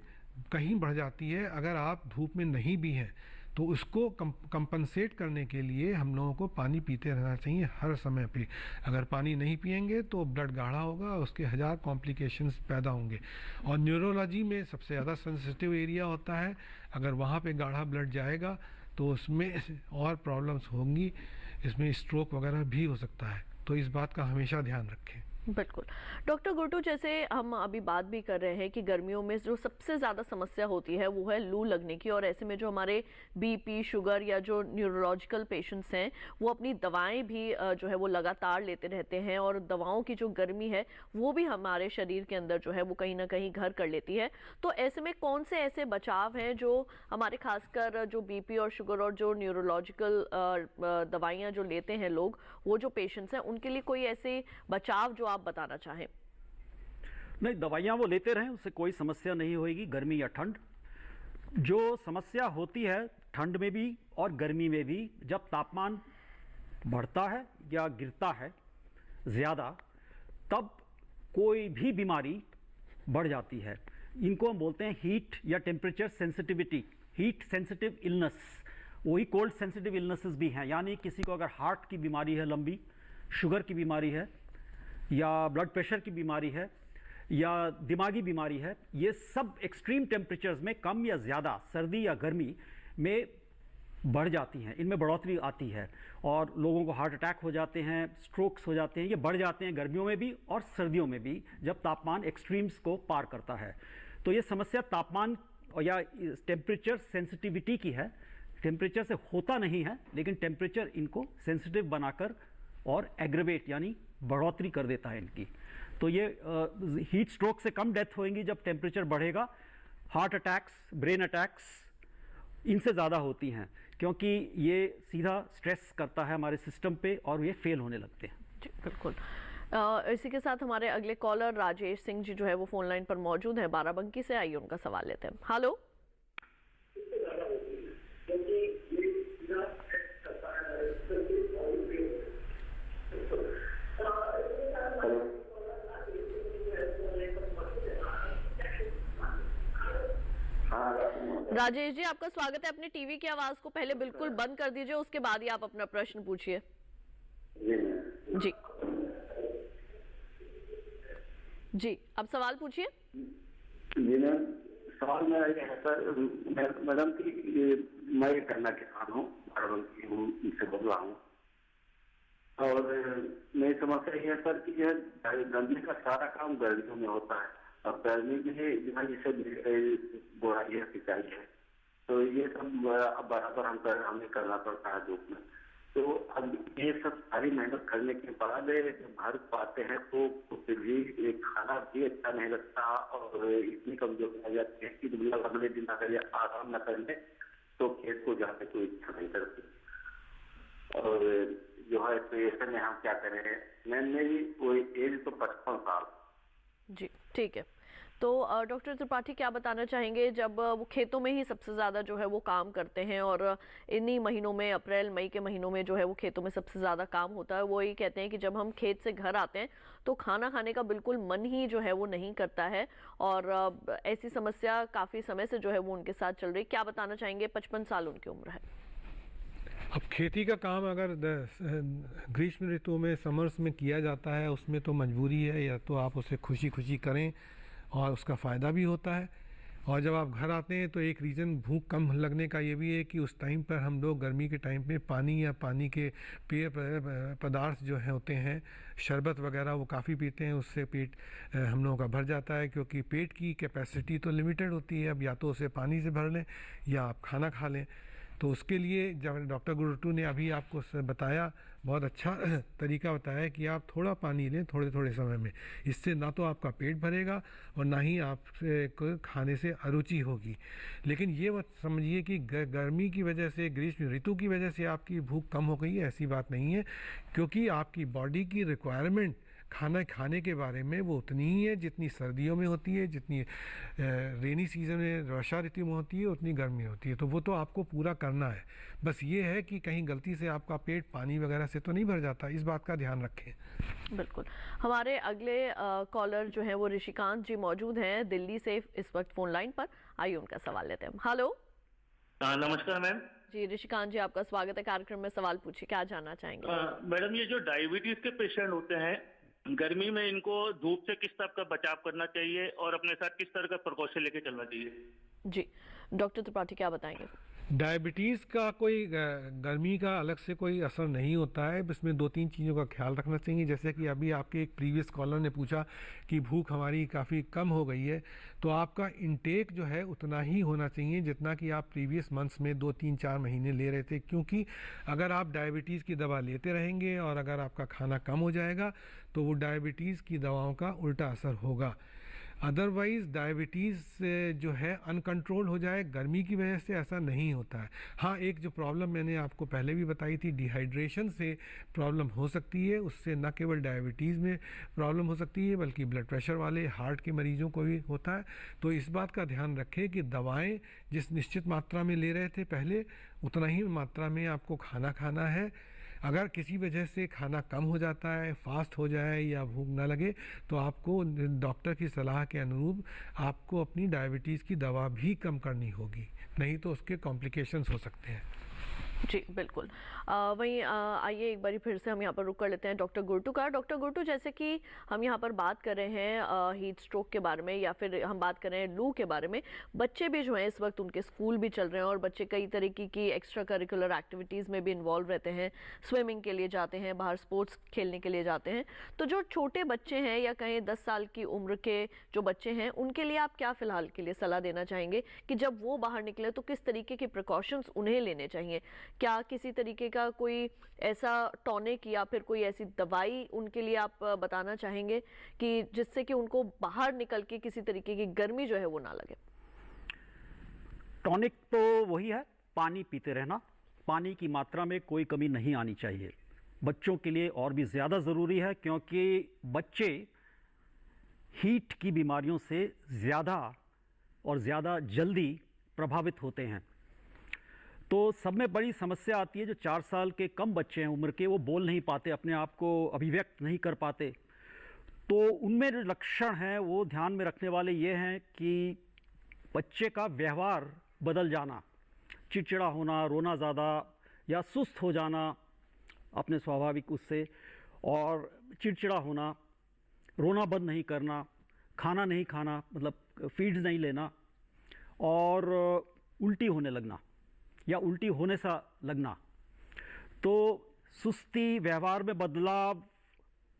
कहीं बढ़ जाती है। अगर आप धूप में नहीं भी हैं तो उसको कंपनसेट करने के लिए हम लोगों को पानी पीते रहना चाहिए हर समय पे। अगर पानी नहीं पिएंगे तो ब्लड गाढ़ा होगा, उसके 1000 कॉम्प्लिकेशंस पैदा होंगे। और न्यूरोलॉजी में सबसे ज़्यादा सेंसिटिव एरिया होता है, अगर वहाँ पे गाढ़ा ब्लड जाएगा तो उसमें और प्रॉब्लम्स होंगी, इसमें स्ट्रोक वगैरह भी हो सकता है। तो इस बात का हमेशा ध्यान रखें। बिल्कुल डॉक्टर गुर्टू, जैसे हम अभी बात भी कर रहे हैं कि गर्मियों में जो सबसे ज़्यादा समस्या होती है वो है लू लगने की, और ऐसे में जो हमारे बीपी, शुगर या जो न्यूरोलॉजिकल पेशेंट्स हैं वो अपनी दवाएं भी जो है वो लगातार लेते रहते हैं, और दवाओं की जो गर्मी है वो भी हमारे शरीर के अंदर जो है वो कहीं ना कहीं घर कर लेती है। तो ऐसे में कौन से ऐसे बचाव हैं जो हमारे खासकर जो बीपी और शुगर और जो न्यूरोलॉजिकल दवाइयाँ जो लेते हैं लोग, वो जो पेशेंट्स हैं, उनके लिए कोई ऐसे बचाव जो आप बताना चाहें? नहीं, दवाइयाँ वो लेते रहें, उससे कोई समस्या नहीं होगी, गर्मी या ठंड। जो समस्या होती है ठंड में भी और गर्मी में भी, जब तापमान बढ़ता है या गिरता है ज़्यादा, तब कोई भी बीमारी बढ़ जाती है। इनको हम बोलते हैं हीट या temperature sensitivity, heat sensitive illness. वही कोल्ड सेंसिटिव इलनेसेस भी हैं, यानी किसी को अगर हार्ट की बीमारी है लंबी, शुगर की बीमारी है या ब्लड प्रेशर की बीमारी है या दिमागी बीमारी है, ये सब एक्सट्रीम टेम्परेचर्स में कम या ज़्यादा, सर्दी या गर्मी में बढ़ जाती हैं, इनमें बढ़ोतरी आती है और लोगों को हार्ट अटैक हो जाते हैं, स्ट्रोक्स हो जाते हैं। ये बढ़ जाते हैं गर्मियों में भी और सर्दियों में भी, जब तापमान एक्सट्रीम्स को पार करता है। तो ये समस्या तापमान या टेम्परेचर सेंसिटिविटी की है। टेम्परेचर से होता नहीं है, लेकिन टेम्परेचर इनको सेंसिटिव बनाकर और एग्रेवेट यानी बढ़ोतरी कर देता है इनकी। तो ये हीट स्ट्रोक से कम डेथ होंगी जब टेम्परेचर बढ़ेगा। हार्ट अटैक्स, ब्रेन अटैक्स इनसे ज़्यादा होती हैं, क्योंकि ये सीधा स्ट्रेस करता है हमारे सिस्टम पे और ये फेल होने लगते हैं। जी बिल्कुल। इसी के साथ हमारे अगले कॉलर राजेश सिंह जी जो है वो फोन लाइन पर मौजूद है बाराबंकी से। आइए उनका सवाल लेते हैं। हेलो, राजेश जी, आपका स्वागत है। अपने टीवी की आवाज को पहले बिल्कुल बंद कर दीजिए, उसके बाद ही आप अपना प्रश्न पूछिए। जी जी, अब सवाल पूछिए। जी मैम, सवाल मेरा ये है सर, मैडम की मैं करना किसान हूँ, बाराबंकी हूँ, इनसे बोल रहा हूँ। और मेरी समस्या ये है सर कि यह धंधे का सारा काम गर्मियों में होता है अब गर्मी के जहाँ जैसे बुराई है, सिंचाई है, तो ये सब बराबर हमें करना पड़ता है धूप में। तो अब ये सब सारी मेहनत करने के बाद जब घर को आते हैं तो फिर भी एक खाना भी अच्छा नहीं लगता और इतनी कमजोरी आ जाती है कि मतलब अगले दिन अगर आराम न कर ले तो खेत को जाने कोई इच्छा नहीं करती। और जो है तो ऐसे में हम क्या करें, मेरी कोई एज तो 55 साल। जी ठीक है। तो डॉक्टर त्रिपाठी क्या बताना चाहेंगे, जब वो खेतों में ही सबसे ज़्यादा जो है वो काम करते हैं और इन्हीं महीनों में, अप्रैल मई के महीनों में जो है वो खेतों में सबसे ज़्यादा काम होता है, वो ही कहते हैं कि जब हम खेत से घर आते हैं तो खाना खाने का बिल्कुल मन ही जो है वो नहीं करता है और ऐसी समस्या काफ़ी समय से जो है वो उनके साथ चल रही। क्या बताना चाहेंगे? 55 साल उनकी उम्र है। अब खेती का काम अगर ग्रीष्म ऋतु में, समर्स में किया जाता है, उसमें तो मजबूरी है, या तो आप उसे खुशी खुशी करें और उसका फ़ायदा भी होता है। और जब आप घर आते हैं तो एक रीज़न भूख कम लगने का ये भी है कि उस टाइम पर हम लोग गर्मी के टाइम पे पानी या पानी के पेय पदार्थ जो है होते हैं, शरबत वगैरह, वो काफ़ी पीते हैं। उससे पेट हम लोगों का भर जाता है, क्योंकि पेट की कैपेसिटी तो लिमिटेड होती है। अब या तो उसे पानी से भर लें या आप खाना खा लें। तो उसके लिए जब डॉक्टर गुरुटू ने अभी आपको बताया, बहुत अच्छा तरीका बताया कि आप थोड़ा पानी लें थोड़े थोड़े समय में। इससे ना तो आपका पेट भरेगा और ना ही आपको खाने से अरुचि होगी। लेकिन ये मत समझिए कि गर्मी की वजह से, ग्रीष्म ऋतु की वजह से आपकी भूख कम हो गई है, ऐसी बात नहीं है। क्योंकि आपकी बॉडी की रिक्वायरमेंट खाना खाने के बारे में वो उतनी ही है जितनी सर्दियों में होती है, जितनी रेनी सीजन में, वर्षा ऋतु में होती है, उतनी गर्मी होती है। तो वो तो आपको पूरा करना है। बस ये है कि कहीं गलती से आपका पेट पानी वगैरह से तो नहीं भर जाता, इस बात का ध्यान रखें। बिल्कुल। हमारे अगले कॉलर जो हैं वो ऋषिकांत जी मौजूद हैं दिल्ली से इस वक्त फोन लाइन पर। आइए उनका सवाल लेते हैं। हेलो। नमस्कार मैम। जी ऋषिकांत जी, आपका स्वागत है कार्यक्रम में। सवाल पूछिए, क्या जानना चाहेंगे? मैडम, ये जो डायबिटीज के पेशेंट होते हैं, गर्मी में इनको धूप से किस तरह का बचाव करना चाहिए और अपने साथ किस तरह का प्रिकॉशन लेके चलना चाहिए? जी डॉक्टर त्रिपाठी क्या बताएंगे? डायबिटीज़ का कोई गर्मी का अलग से कोई असर नहीं होता है। इसमें 2-3 चीज़ों का ख्याल रखना चाहिए। जैसे कि अभी आपके एक प्रीवियस कॉलर ने पूछा कि भूख हमारी काफ़ी कम हो गई है, तो आपका इंटेक जो है उतना ही होना चाहिए जितना कि आप प्रीवियस मंथ्स में 2-3-4 महीने ले रहे थे। क्योंकि अगर आप डायबिटीज़ की दवा लेते रहेंगे और अगर आपका खाना कम हो जाएगा तो वो डायबिटीज़ की दवाओं का उल्टा असर होगा। अदरवाइज़ डायबिटीज़ जो है अनकंट्रोल हो जाए, गर्मी की वजह से ऐसा नहीं होता है। हाँ, एक जो प्रॉब्लम मैंने आपको पहले भी बताई थी, डिहाइड्रेशन से प्रॉब्लम हो सकती है। उससे न केवल डायबिटीज़ में प्रॉब्लम हो सकती है बल्कि ब्लड प्रेशर वाले, हार्ट के मरीजों को भी होता है। तो इस बात का ध्यान रखें कि दवाएं जिस निश्चित मात्रा में ले रहे थे पहले, उतना ही मात्रा में आपको खाना खाना है। अगर किसी वजह से खाना कम हो जाता है, फास्ट हो जाए या भूख ना लगे, तो आपको डॉक्टर की सलाह के अनुरूप आपको अपनी डायबिटीज़ की दवा भी कम करनी होगी, नहीं तो उसके कॉम्प्लिकेशंस हो सकते हैं। जी बिल्कुल। वहीं आइए एक बार फिर से हम यहाँ पर रुक कर लेते हैं डॉक्टर गुर्टू का। डॉक्टर गुर्टू, जैसे कि हम यहाँ पर बात कर रहे हैं हीट स्ट्रोक के बारे में, या फिर हम बात कर रहे हैं लू के बारे में, बच्चे भी जो हैं इस वक्त उनके स्कूल भी चल रहे हैं और बच्चे कई तरीके की एक्स्ट्रा करिकुलर एक्टिविटीज़ में भी इन्वॉल्व रहते हैं, स्विमिंग के लिए जाते हैं, बाहर स्पोर्ट्स खेलने के लिए जाते हैं। तो जो छोटे बच्चे हैं या कहें 10 साल की उम्र के जो बच्चे हैं, उनके लिए आप क्या फ़िलहाल के लिए सलाह देना चाहेंगे कि जब वो बाहर निकले तो किस तरीके के प्रिकॉशंस उन्हें लेने चाहिए? क्या किसी तरीके का कोई ऐसा टॉनिक या फिर कोई ऐसी दवाई उनके लिए आप बताना चाहेंगे कि जिससे कि उनको बाहर निकल के किसी तरीके की गर्मी जो है वो ना लगे? टॉनिक तो वही है, पानी पीते रहना। पानी की मात्रा में कोई कमी नहीं आनी चाहिए। बच्चों के लिए और भी ज़्यादा ज़रूरी है, क्योंकि बच्चे हीट की बीमारियों से ज़्यादा और ज़्यादा जल्दी प्रभावित होते हैं। तो सब में बड़ी समस्या आती है, जो 4 साल के कम बच्चे हैं उम्र के, वो बोल नहीं पाते, अपने आप को अभिव्यक्त नहीं कर पाते। तो उनमें जो लक्षण हैं वो ध्यान में रखने वाले ये हैं कि बच्चे का व्यवहार बदल जाना, चिड़चिड़ा होना, रोना ज़्यादा या सुस्त हो जाना अपने स्वाभाविक उससे, और चिड़चिड़ा होना, रोना बंद नहीं करना, खाना नहीं खाना, मतलब फीड्स नहीं लेना, और उल्टी होने लगना या उल्टी होने सा लगना। तो सुस्ती, व्यवहार में बदलाव,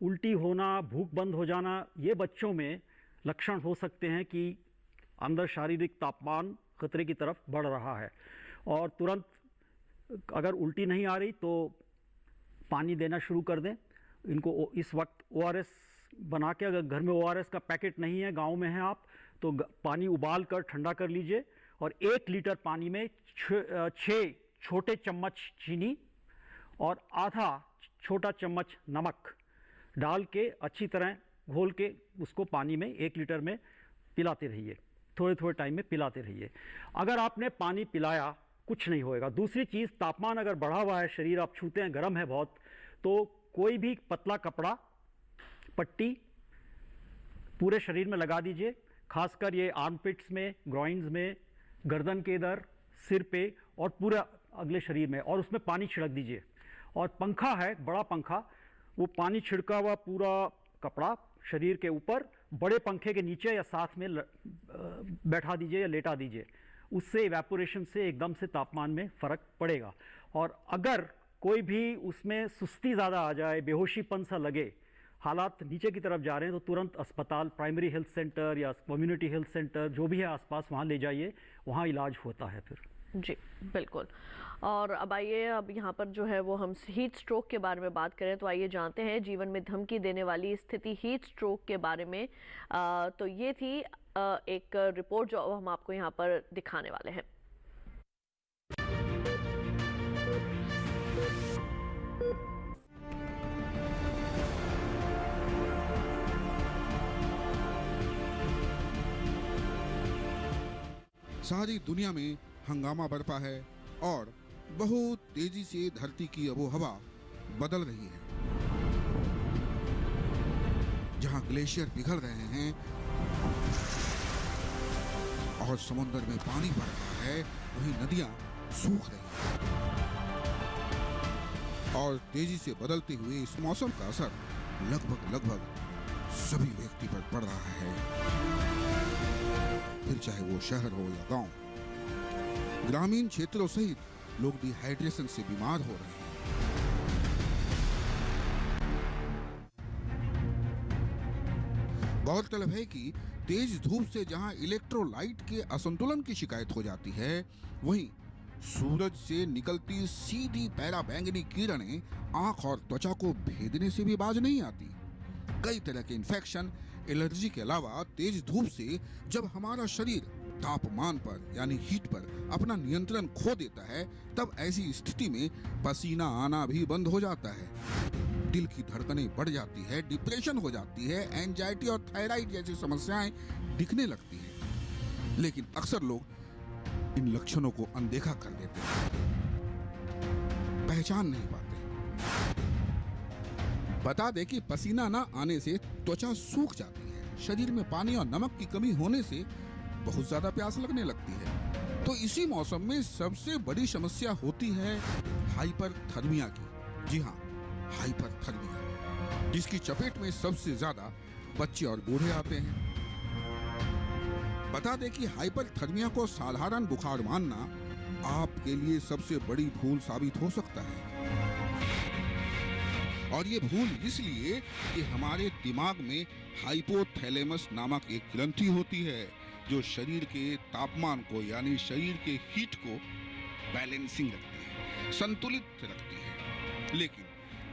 उल्टी होना, भूख बंद हो जाना, ये बच्चों में लक्षण हो सकते हैं कि अंदर शारीरिक तापमान खतरे की तरफ बढ़ रहा है। और तुरंत अगर उल्टी नहीं आ रही तो पानी देना शुरू कर दें इनको। इस वक्त ORS बना के, अगर घर में ORS का पैकेट नहीं है, गांव में है आप, तो पानी उबाल कर ठंडा कर लीजिए और 1 लीटर पानी में 6 छोटे चम्मच चीनी और आधा छोटा चम्मच नमक डाल के अच्छी तरह घोल के उसको पानी में 1 लीटर में पिलाते रहिए, थोड़े थोड़े टाइम में पिलाते रहिए। अगर आपने पानी पिलाया कुछ नहीं होएगा। दूसरी चीज़, तापमान अगर बढ़ा हुआ है, शरीर आप छूते हैं गर्म है बहुत, तो कोई भी पतला कपड़ा, पट्टी पूरे शरीर में लगा दीजिए, खासकर ये आर्मपिट्स में, ग्रॉइन्स में, गर्दन के इधर, सिर पे और पूरा अगले शरीर में, और उसमें पानी छिड़क दीजिए। और पंखा है, बड़ा पंखा, वो पानी छिड़का हुआ पूरा कपड़ा शरीर के ऊपर बड़े पंखे के नीचे या साथ में बैठा दीजिए या लेटा दीजिए। उससे इवेपोरेशन से एकदम से तापमान में फ़र्क पड़ेगा। और अगर कोई भी उसमें सुस्ती ज़्यादा आ जाए, बेहोशीपन सा लगे, हालात नीचे की तरफ जा रहे हैं, तो तुरंत अस्पताल, प्राइमरी हेल्थ सेंटर या कम्युनिटी हेल्थ सेंटर जो भी है आसपास, वहाँ ले जाइए, वहाँ इलाज होता है फिर। जी बिल्कुल। और अब आइए, अब यहाँ पर जो है वो हम हीट स्ट्रोक के बारे में बात करें, तो आइए जानते हैं जीवन में धमकी देने वाली स्थिति हीट स्ट्रोक के बारे में। तो ये थी एक रिपोर्ट जो हम आपको यहाँ पर दिखाने वाले हैं। सारी दुनिया में हंगामा बरपा है और बहुत तेजी से धरती की आबोहवा बदल रही है। जहां ग्लेशियर पिघल रहे हैं और समुद्र में पानी बढ़ रहा है, वहीं नदियां सूख रही हैं। और तेजी से बदलते हुए इस मौसम का असर लगभग सभी व्यक्ति पर पड़ रहा है, फिर चाहे वो शहर हो या गांव। ग्रामीण क्षेत्रों सहित लोग डिहाइड्रेशन से बीमार हो रहे हैं। गौरतलब है कि तेज धूप से जहां इलेक्ट्रोलाइट के असंतुलन की शिकायत हो जाती है, वहीं सूरज से निकलती सीधी पराबैंगनी किरणें आंख और त्वचा को भेदने से भी बाज नहीं आती। कई तरह के इन्फेक्शन, एलर्जी के अलावा तेज धूप से जब हमारा शरीर तापमान पर यानी हीट पर अपना नियंत्रण खो देता है, तब ऐसी स्थिति में पसीना आना भी बंद हो जाता है, दिल की धड़कनें बढ़ जाती है, डिप्रेशन हो जाती है, एंजाइटी और थायराइड जैसी समस्याएं दिखने लगती हैं। लेकिन अक्सर लोग इन लक्षणों को अनदेखा कर देते हैं, पहचान नहीं पाते। बता दें कि पसीना न आने से त्वचा सूख जाती है, शरीर में पानी और नमक की कमी होने से बहुत ज्यादा प्यास लगने लगती है। तो इसी मौसम में सबसे बड़ी समस्या होती है हाइपरथर्मिया की। जी हाँ, हाइपरथर्मिया, जिसकी चपेट में सबसे ज्यादा बच्चे और बूढ़े आते हैं। बता दें कि हाइपरथर्मिया को साधारण बुखार मानना आपके लिए सबसे बड़ी भूल साबित हो सकता है। और ये भूल इसलिए कि हमारे दिमाग में हाइपोथैलेमस नामक एक ग्रंथि होती है, जो शरीर के तापमान को यानी शरीर के हीट को बैलेंसिंग रखती है, संतुलित रखती है। लेकिन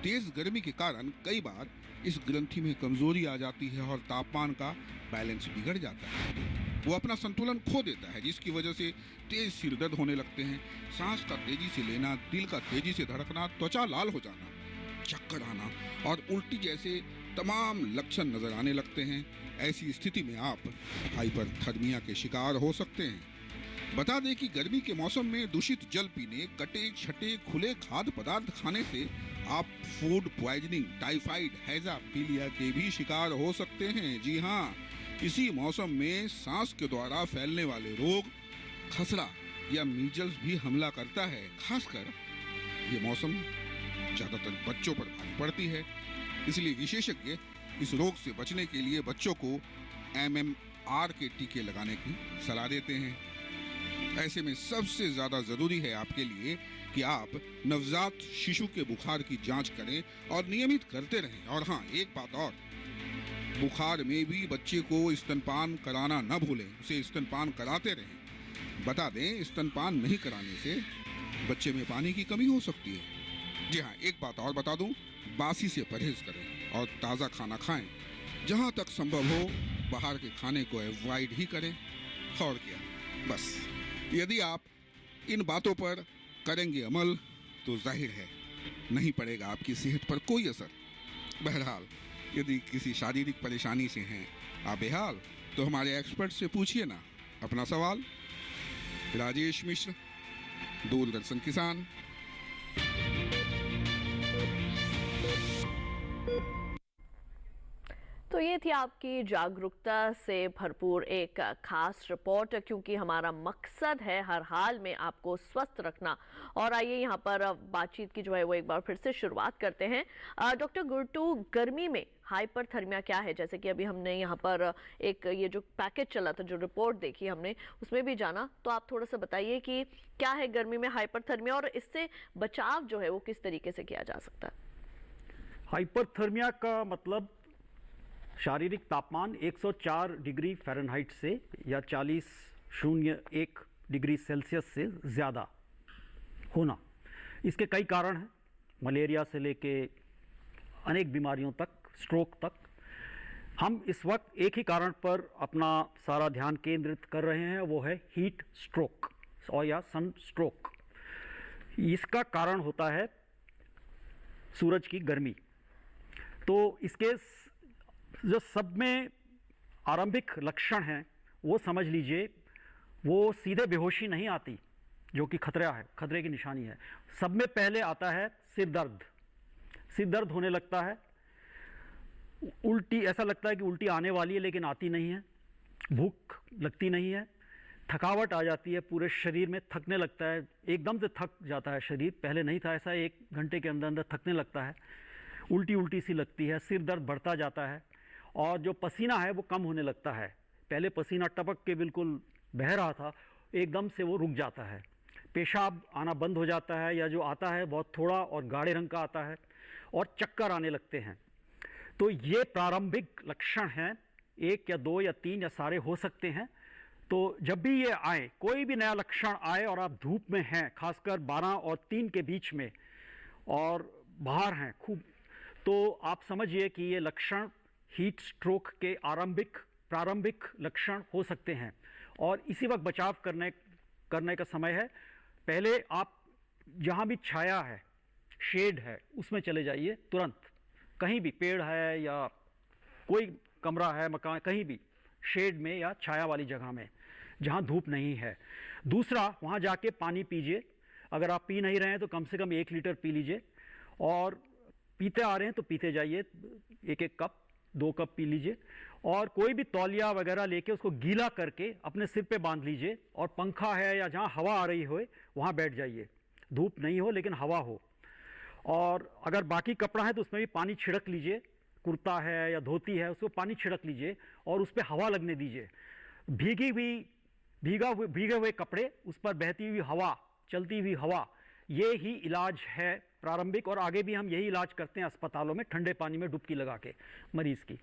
तेज गर्मी के कारण कई बार इस ग्रंथि में कमजोरी आ जाती है और तापमान का बैलेंस बिगड़ जाता है। वो अपना संतुलन खो देता है, जिसकी वजह से तेज सिरदर्द होने लगते हैं, सांस का तेजी से लेना, दिल का तेजी से धड़कना, त्वचा लाल हो जाना, चक्कर आना और उल्टी जैसे तमाम लक्षण नजर आने लगते हैं। ऐसी स्थिति में आप हाइपरथर्मिया के शिकार हो सकते हैं। बता दें कि गर्मी के मौसम में दूषित जल पीने, कटे छटे खुले खाद्य पदार्थ खाने से आप फूड पॉइजनिंग, टाइफाइड, हैजा, पीलिया के भी शिकार हो सकते हैं। जी हाँ, इसी मौसम में सांस के द्वारा फैलने वाले रोग, खसरा या मीजल्स भी हमला करता है। खासकर ये मौसम ज्यादातर बच्चों पर भारी पड़ती है, इसलिए विशेषज्ञ इस रोग से बचने के लिए बच्चों को MMR के टीके लगाने की सलाह देते हैं। ऐसे में सबसे ज्यादा जरूरी है आपके लिए कि आप नवजात शिशु के बुखार की जांच करें और नियमित करते रहें। और हाँ, एक बात और, बुखार में भी बच्चे को स्तनपान कराना न भूलें, उसे स्तनपान कराते रहें। बता दें, स्तनपान नहीं कराने से बच्चे में पानी की कमी हो सकती है। जी हाँ, एक बात और बता दूं, बासी से परहेज करें और ताज़ा खाना खाएं। जहां तक संभव हो बाहर के खाने को अवॉइड ही करें। और क्या, बस यदि आप इन बातों पर करेंगे अमल तो जाहिर है नहीं पड़ेगा आपकी सेहत पर कोई असर। बहरहाल, यदि किसी शारीरिक परेशानी से हैं आप बेहाल, तो हमारे एक्सपर्ट से पूछिए ना अपना सवाल। राजेश मिश्र, दूरदर्शन किसान। तो ये थी आपकी जागरूकता से भरपूर एक खास रिपोर्ट, क्योंकि हमारा मकसद है हर हाल में आपको स्वस्थ रखना। और आइए यहाँ पर बातचीत की जो है वो एक बार फिर से शुरुआत करते हैं। डॉक्टर गुरटू, गर्मी में हाइपरथर्मिया क्या है? जैसे कि अभी हमने यहाँ पर एक ये जो पैकेज चला था, जो रिपोर्ट देखी हमने, उसमें भी जाना, तो आप थोड़ा सा बताइए कि क्या है गर्मी में हाइपरथर्मिया और इससे बचाव जो है वो किस तरीके से किया जा सकता है? हाइपरथर्मिया का मतलब शारीरिक तापमान 104 डिग्री फ़ारेनहाइट से या 40.01 डिग्री सेल्सियस से ज़्यादा होना। इसके कई कारण हैं, मलेरिया से लेके अनेक बीमारियों तक, स्ट्रोक तक। हम इस वक्त एक ही कारण पर अपना सारा ध्यान केंद्रित कर रहे हैं, वो है हीट स्ट्रोक और या सन स्ट्रोक। इसका कारण होता है सूरज की गर्मी। तो इसके जो सब में आरंभिक लक्षण हैं वो समझ लीजिए, वो सीधे बेहोशी नहीं आती जो कि खतरे की निशानी है। सब में पहले आता है सिर दर्द होने लगता है, उल्टी, ऐसा लगता है कि उल्टी आने वाली है लेकिन आती नहीं है, भूख लगती नहीं है, थकावट आ जाती है, पूरे शरीर में थकने लगता है, एकदम से थक जाता है शरीर, पहले नहीं था ऐसा, 1 घंटे के अंदर थकने लगता है, उल्टी सी लगती है, सिर दर्द बढ़ता जाता है और जो पसीना है वो कम होने लगता है। पहले पसीना टपक के बिल्कुल बह रहा था, एकदम से वो रुक जाता है, पेशाब आना बंद हो जाता है या जो आता है बहुत थोड़ा और गाढ़े रंग का आता है और चक्कर आने लगते हैं। तो ये प्रारंभिक लक्षण हैं, 1 या 2 या 3 या सारे हो सकते हैं। तो जब भी ये आए, कोई भी नया लक्षण आए और आप धूप में हैं, खासकर 12 और 3 के बीच में और बाहर हैं खूब, तो आप समझिए कि ये लक्षण हीट स्ट्रोक के प्रारंभिक लक्षण हो सकते हैं और इसी वक्त बचाव करने का समय है। पहले आप जहाँ भी छाया है, शेड है, उसमें चले जाइए तुरंत। कहीं भी पेड़ है या कोई कमरा है, मकान, कहीं भी शेड में या छाया वाली जगह में जहाँ धूप नहीं है। दूसरा, वहाँ जाके पानी पीजिए। अगर आप पी नहीं रहे हैं तो कम से कम 1 लीटर पी लीजिए, और पीते आ रहे हैं तो पीते जाइए, 1-1 कप, 2 कप पी लीजिए। और कोई भी तौलिया वगैरह लेके उसको गीला करके अपने सिर पे बांध लीजिए, और पंखा है या जहाँ हवा आ रही हो वहाँ बैठ जाइए, धूप नहीं हो लेकिन हवा हो। और अगर बाकी कपड़ा है तो उसमें भी पानी छिड़क लीजिए, कुर्ता है या धोती है उसको पानी छिड़क लीजिए और उस पर हवा लगने दीजिए। भीगे हुए कपड़े, उस पर बहती हुई हवा, चलती हुई हवा, ये ही इलाज है प्रारंभिक। और आगे भी हम यही इलाज करते हैं अस्पतालों में, ठंडे पानी में डुबकी लगा के मरीज़ की,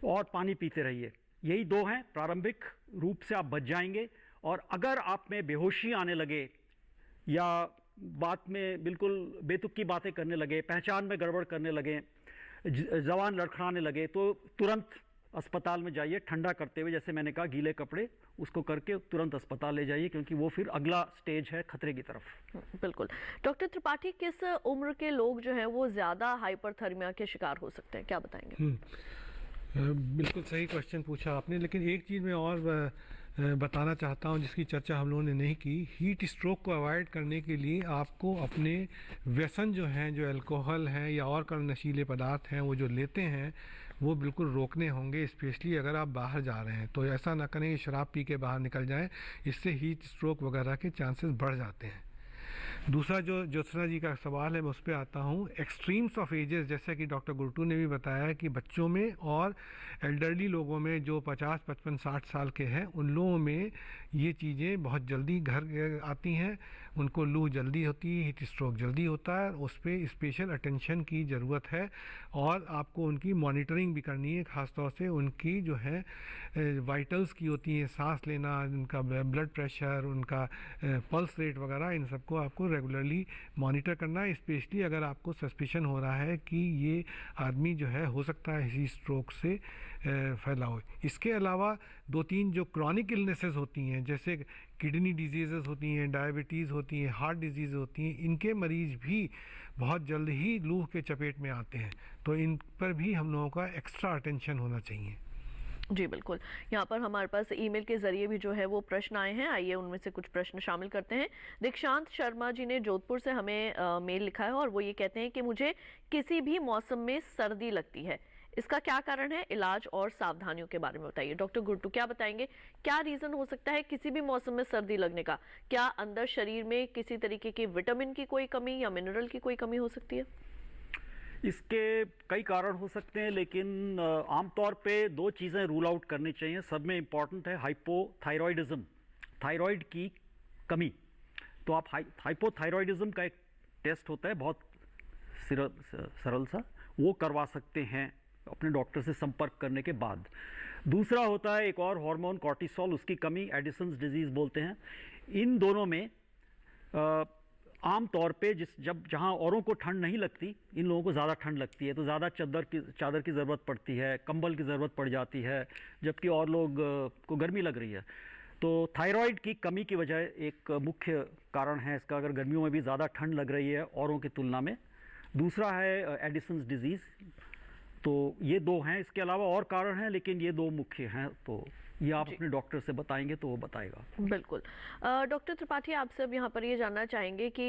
और पानी पीते रहिए। यही 2 हैं, प्रारंभिक रूप से आप बच जाएंगे। और अगर आप में बेहोशी आने लगे या बात में बिल्कुल बेतुकी बातें करने लगे, पहचान में गड़बड़ करने लगे, जवान लड़खड़ाने लगे, तो तुरंत अस्पताल में जाइए, ठंडा करते हुए, जैसे मैंने कहा, गीले कपड़े उसको करके तुरंत अस्पताल ले जाइए, क्योंकि वो फिर अगला स्टेज है खतरे की तरफ। बिल्कुल। डॉक्टर त्रिपाठी, किस उम्र के लोग जो हैं वो ज़्यादा हाइपरथर्मिया के शिकार हो सकते हैं, क्या बताएंगे? बिल्कुल सही क्वेश्चन पूछा आपने, लेकिन एक चीज़ मैं और बताना चाहता हूं जिसकी चर्चा हम लोगों ने नहीं की। हीट स्ट्रोक को अवॉइड करने के लिए आपको अपने व्यसन जो हैं, जो अल्कोहल हैं या और कई नशीले पदार्थ हैं, वो जो लेते हैं वो बिल्कुल रोकने होंगे। स्पेशली अगर आप बाहर जा रहे हैं तो ऐसा ना करें कि शराब पी के बाहर निकल जाएं, इससे हीट स्ट्रोक वगैरह के चांसेस बढ़ जाते हैं। दूसरा जो ज्योत्सना जी का सवाल है मैं उस पर आता हूँ। एक्सट्रीम्स ऑफ एजेस, जैसा कि डॉक्टर गुरटू ने भी बताया कि बच्चों में और एल्डरली लोगों में जो 50, 55, 60 साल के हैं, उन लोगों में ये चीज़ें बहुत जल्दी घर आती हैं। उनको लू जल्दी होती है, हीट स्ट्रोक जल्दी होता है, उस पर स्पेशल अटेंशन की ज़रूरत है और आपको उनकी मॉनिटरिंग भी करनी है, ख़ासतौर से उनकी जो है वाइटल्स की होती हैं, सांस लेना, उनका ब्लड प्रेशर, उनका पल्स रेट वगैरह, इन सबको आपको रेगुलरली मॉनिटर करना है, स्पेशली अगर आपको सस्पिशन हो रहा है कि ये आदमी जो है हो सकता है हीट स्ट्रोक से फैला हो। इसके अलावा 2-3 जो क्रॉनिक इलनेसेस होती हैं, जैसे किडनी डिजीज़ होती हैं, डायबिटीज़ होती हैं, हार्ट डिजीज़ होती हैं, इनके मरीज़ भी बहुत जल्द ही लू के चपेट में आते हैं, तो इन पर भी हम लोगों का एक्स्ट्रा अटेंशन होना चाहिए। जी बिल्कुल, यहाँ पर हमारे पास ईमेल के ज़रिए भी जो है वो प्रश्न आए हैं, आइए उनमें से कुछ प्रश्न शामिल करते हैं। दीक्षांत शर्मा जी ने जोधपुर से हमें मेल लिखा है और वो ये कहते हैं कि मुझे किसी भी मौसम में सर्दी लगती है, इसका क्या कारण है, इलाज और सावधानियों के बारे में बताइए। डॉक्टर गुड्डू क्या बताएंगे, क्या रीज़न हो सकता है किसी भी मौसम में सर्दी लगने का? क्या अंदर शरीर में किसी तरीके की विटामिन की कोई कमी या मिनरल की कोई कमी हो सकती है? इसके कई कारण हो सकते हैं, लेकिन आमतौर पे 2 चीज़ें रूल आउट करनी चाहिए। सब में इम्पॉर्टेंट है हाइपोथायरॉयडिज्म, थायराइड की कमी। तो आप हाइपोथायरॉयडिज्म का एक टेस्ट होता है बहुत सरल सा, वो करवा सकते हैं अपने डॉक्टर से संपर्क करने के बाद। दूसरा होता है एक और हार्मोन कॉर्टिसोल, उसकी कमी, एडिसन्स डिजीज़ बोलते हैं। इन दोनों में आम तौर पे जहाँ औरों को ठंड नहीं लगती, इन लोगों को ज़्यादा ठंड लगती है, तो ज़्यादा चादर की ज़रूरत पड़ती है, कंबल की ज़रूरत पड़ जाती है, जबकि और लोग को गर्मी लग रही है। तो थायराइड की कमी की वजह एक मुख्य कारण है इसका, अगर गर्मियों में भी ज़्यादा ठंड लग रही है औरों की तुलना में। दूसरा है एडिसन्स डिजीज़। तो ये 2 हैं, इसके अलावा और कारण हैं, लेकिन ये 2 मुख्य हैं। तो ये आप अपने डॉक्टर से बताएंगे तो वो बताएगा। बिल्कुल। डॉक्टर त्रिपाठी, आपसे अब यहाँ पर ये जानना चाहेंगे कि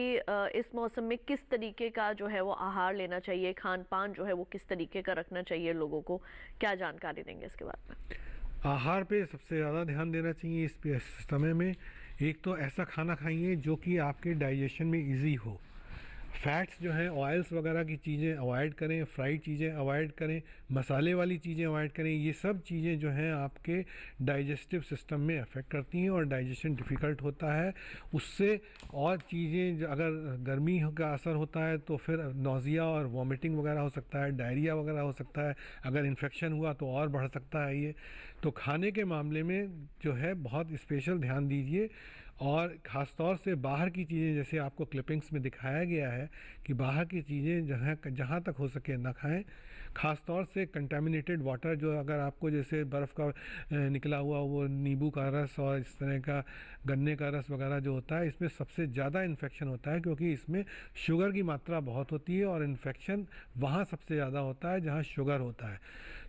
इस मौसम में किस तरीके का जो है वो आहार लेना चाहिए, खान पान जो है वो किस तरीके का रखना चाहिए लोगों को, क्या जानकारी देंगे इसके बारे में? आहार पे सबसे ज़्यादा ध्यान देना चाहिए इस समय में। एक तो ऐसा खाना खाइए जो कि आपके डाइजेशन में इजी हो। फैट्स जो हैं, ऑयल्स वगैरह की चीज़ें अवॉइड करें, फ्राइड चीज़ें अवॉइड करें, मसाले वाली चीज़ें अवॉइड करें। ये सब चीज़ें जो हैं आपके डाइजेस्टिव सिस्टम में अफेक्ट करती हैं और डाइजेशन डिफ़िकल्ट होता है। उससे और चीज़ें, अगर गर्मी का असर होता है तो फिर नौजिया और वॉमिटिंग वगैरह हो सकता है, डायरिया वगैरह हो सकता है। अगर इन्फेक्शन हुआ तो और बढ़ सकता है ये। तो खाने के मामले में जो है बहुत स्पेशल ध्यान दीजिए, और ख़ास तौर से बाहर की चीज़ें, जैसे आपको क्लिपिंग्स में दिखाया गया है कि बाहर की चीज़ें जहाँ तक हो सके ना खाएं। ख़ास तौर से कंटामिनेटेड वाटर, जो अगर आपको जैसे बर्फ़ का निकला हुआ वो नींबू का रस और इस तरह का गन्ने का रस वगैरह जो होता है, इसमें सबसे ज़्यादा इन्फेक्शन होता है, क्योंकि इसमें शुगर की मात्रा बहुत होती है और इन्फेक्शन वहाँ सबसे ज़्यादा होता है जहाँ शुगर होता है।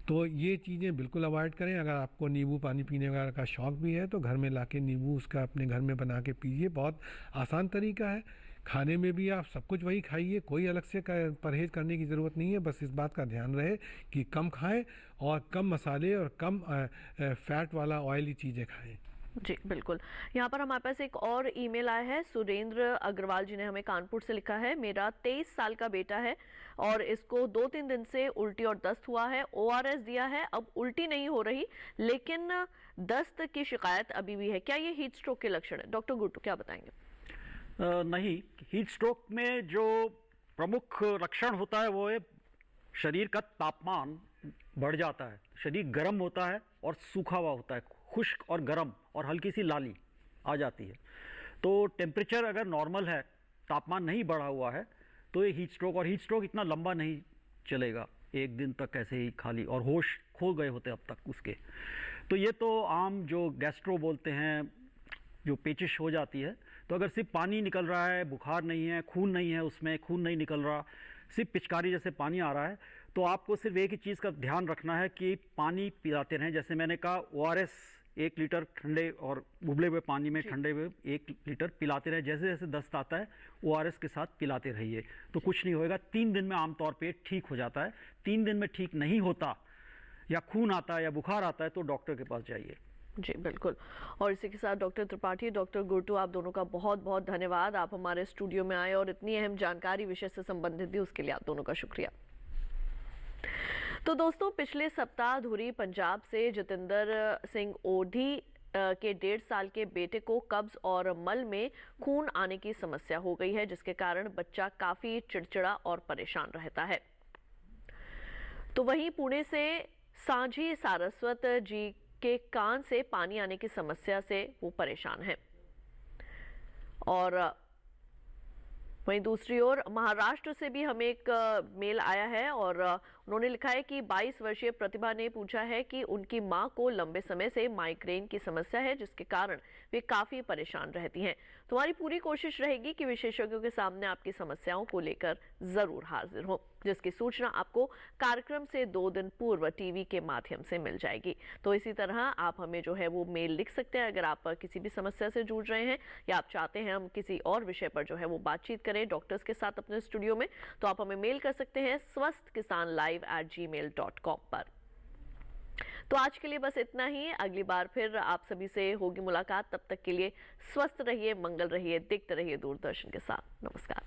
तो ये चीज़ें बिल्कुल अवॉइड करें। अगर आपको नींबू पानी पीने वगैरह का शौक़ भी है तो घर में लाके नींबू उसका अपने घर में बना के पीजिए, बहुत आसान तरीका है। खाने में भी आप सब कुछ वही खाइए, कोई अलग से परहेज़ करने की ज़रूरत नहीं है। बस इस बात का ध्यान रहे कि कम खाएं और कम मसाले और कम फैट वाला ऑयली चीज़ें खाएं। जी बिल्कुल। यहाँ पर हमारे पास एक और ईमेल आया है। सुरेंद्र अग्रवाल जी ने हमें कानपुर से लिखा है, मेरा 23 साल का बेटा है और इसको 2-3 दिन से उल्टी और दस्त हुआ है। ORS दिया है, अब उल्टी नहीं हो रही, लेकिन दस्त की शिकायत अभी भी है। क्या ये हीट स्ट्रोक के लक्षण है? डॉक्टर गुड्डू क्या बताएंगे? नहीं, हीट स्ट्रोक में जो प्रमुख लक्षण होता है वो है शरीर का तापमान बढ़ जाता है, शरीर गर्म होता है और सूखा हुआ होता है, खुश्क और गर्म, और हल्की सी लाली आ जाती है। तो टेम्परेचर अगर नॉर्मल है, तापमान नहीं बढ़ा हुआ है, तो ये हीट स्ट्रोक, और हीट स्ट्रोक इतना लंबा नहीं चलेगा, 1 दिन तक ऐसे ही खाली, और होश खो गए होते अब तक उसके। तो ये तो आम जो गैस्ट्रो बोलते हैं, जो पेचिश हो जाती है। तो अगर सिर्फ पानी निकल रहा है, बुखार नहीं है, खून नहीं है, उसमें खून नहीं निकल रहा, सिर्फ पिचकारी जैसे पानी आ रहा है, तो आपको सिर्फ एक ही चीज़ का ध्यान रखना है कि पानी पिलाते रहें। जैसे मैंने कहा, ORS 1 लीटर ठंडे और उबले हुए पानी में ठंडे हुए 1 लीटर पिलाते रहे। जैसे जैसे दस्त आता है ORS के साथ पिलाते रहिए, तो कुछ नहीं होएगा। 3 दिन में आमतौर पे ठीक हो जाता है। 3 दिन में ठीक नहीं होता, या खून आता है या बुखार आता है, तो डॉक्टर के पास जाइए। जी बिल्कुल। और इसी के साथ डॉक्टर त्रिपाठी, डॉक्टर गुड्डू, आप दोनों का बहुत बहुत धन्यवाद। आप हमारे स्टूडियो में आए और इतनी अहम जानकारी विषय से संबंधित दी, उसके लिए आप दोनों का शुक्रिया। तो दोस्तों, पिछले सप्ताह धुरी पंजाब से जितेंद्र सिंह ओढ़ी के 1.5 साल के बेटे को कब्ज और मल में खून आने की समस्या हो गई है, जिसके कारण बच्चा काफी चिड़चिड़ा और परेशान रहता है। तो वहीं पुणे से सांझी सारस्वत जी के कान से पानी आने की समस्या से वो परेशान है। और वहीं दूसरी ओर महाराष्ट्र से भी हमें एक मेल आया है और उन्होंने लिखा है कि 22 वर्षीय प्रतिभा ने पूछा है कि उनकी मां को लंबे समय से माइग्रेन की समस्या है, जिसके कारण वे काफी परेशान रहती हैं। तो हमारी पूरी कोशिश रहेगी कि विशेषज्ञों के सामने आपकी समस्याओं को लेकर जरूर हाजिर हो, जिसकी सूचना आपको कार्यक्रम से 2 दिन पूर्व टीवी के माध्यम से मिल जाएगी। तो इसी तरह आप हमें जो है वो मेल लिख सकते हैं अगर आप किसी भी समस्या से जूझ रहे हैं या आप चाहते हैं हम किसी और विषय पर जो है वो बातचीत करें डॉक्टर्स के साथ अपने स्टूडियो में, तो आप हमें मेल कर सकते हैं swasthkisanlive@gmail.com पर। तो आज के लिए बस इतना ही। अगली बार फिर आप सभी से होगी मुलाकात। तब तक के लिए स्वस्थ रहिए, मंगल रहिए, देखते रहिए दूरदर्शन के साथ। नमस्कार।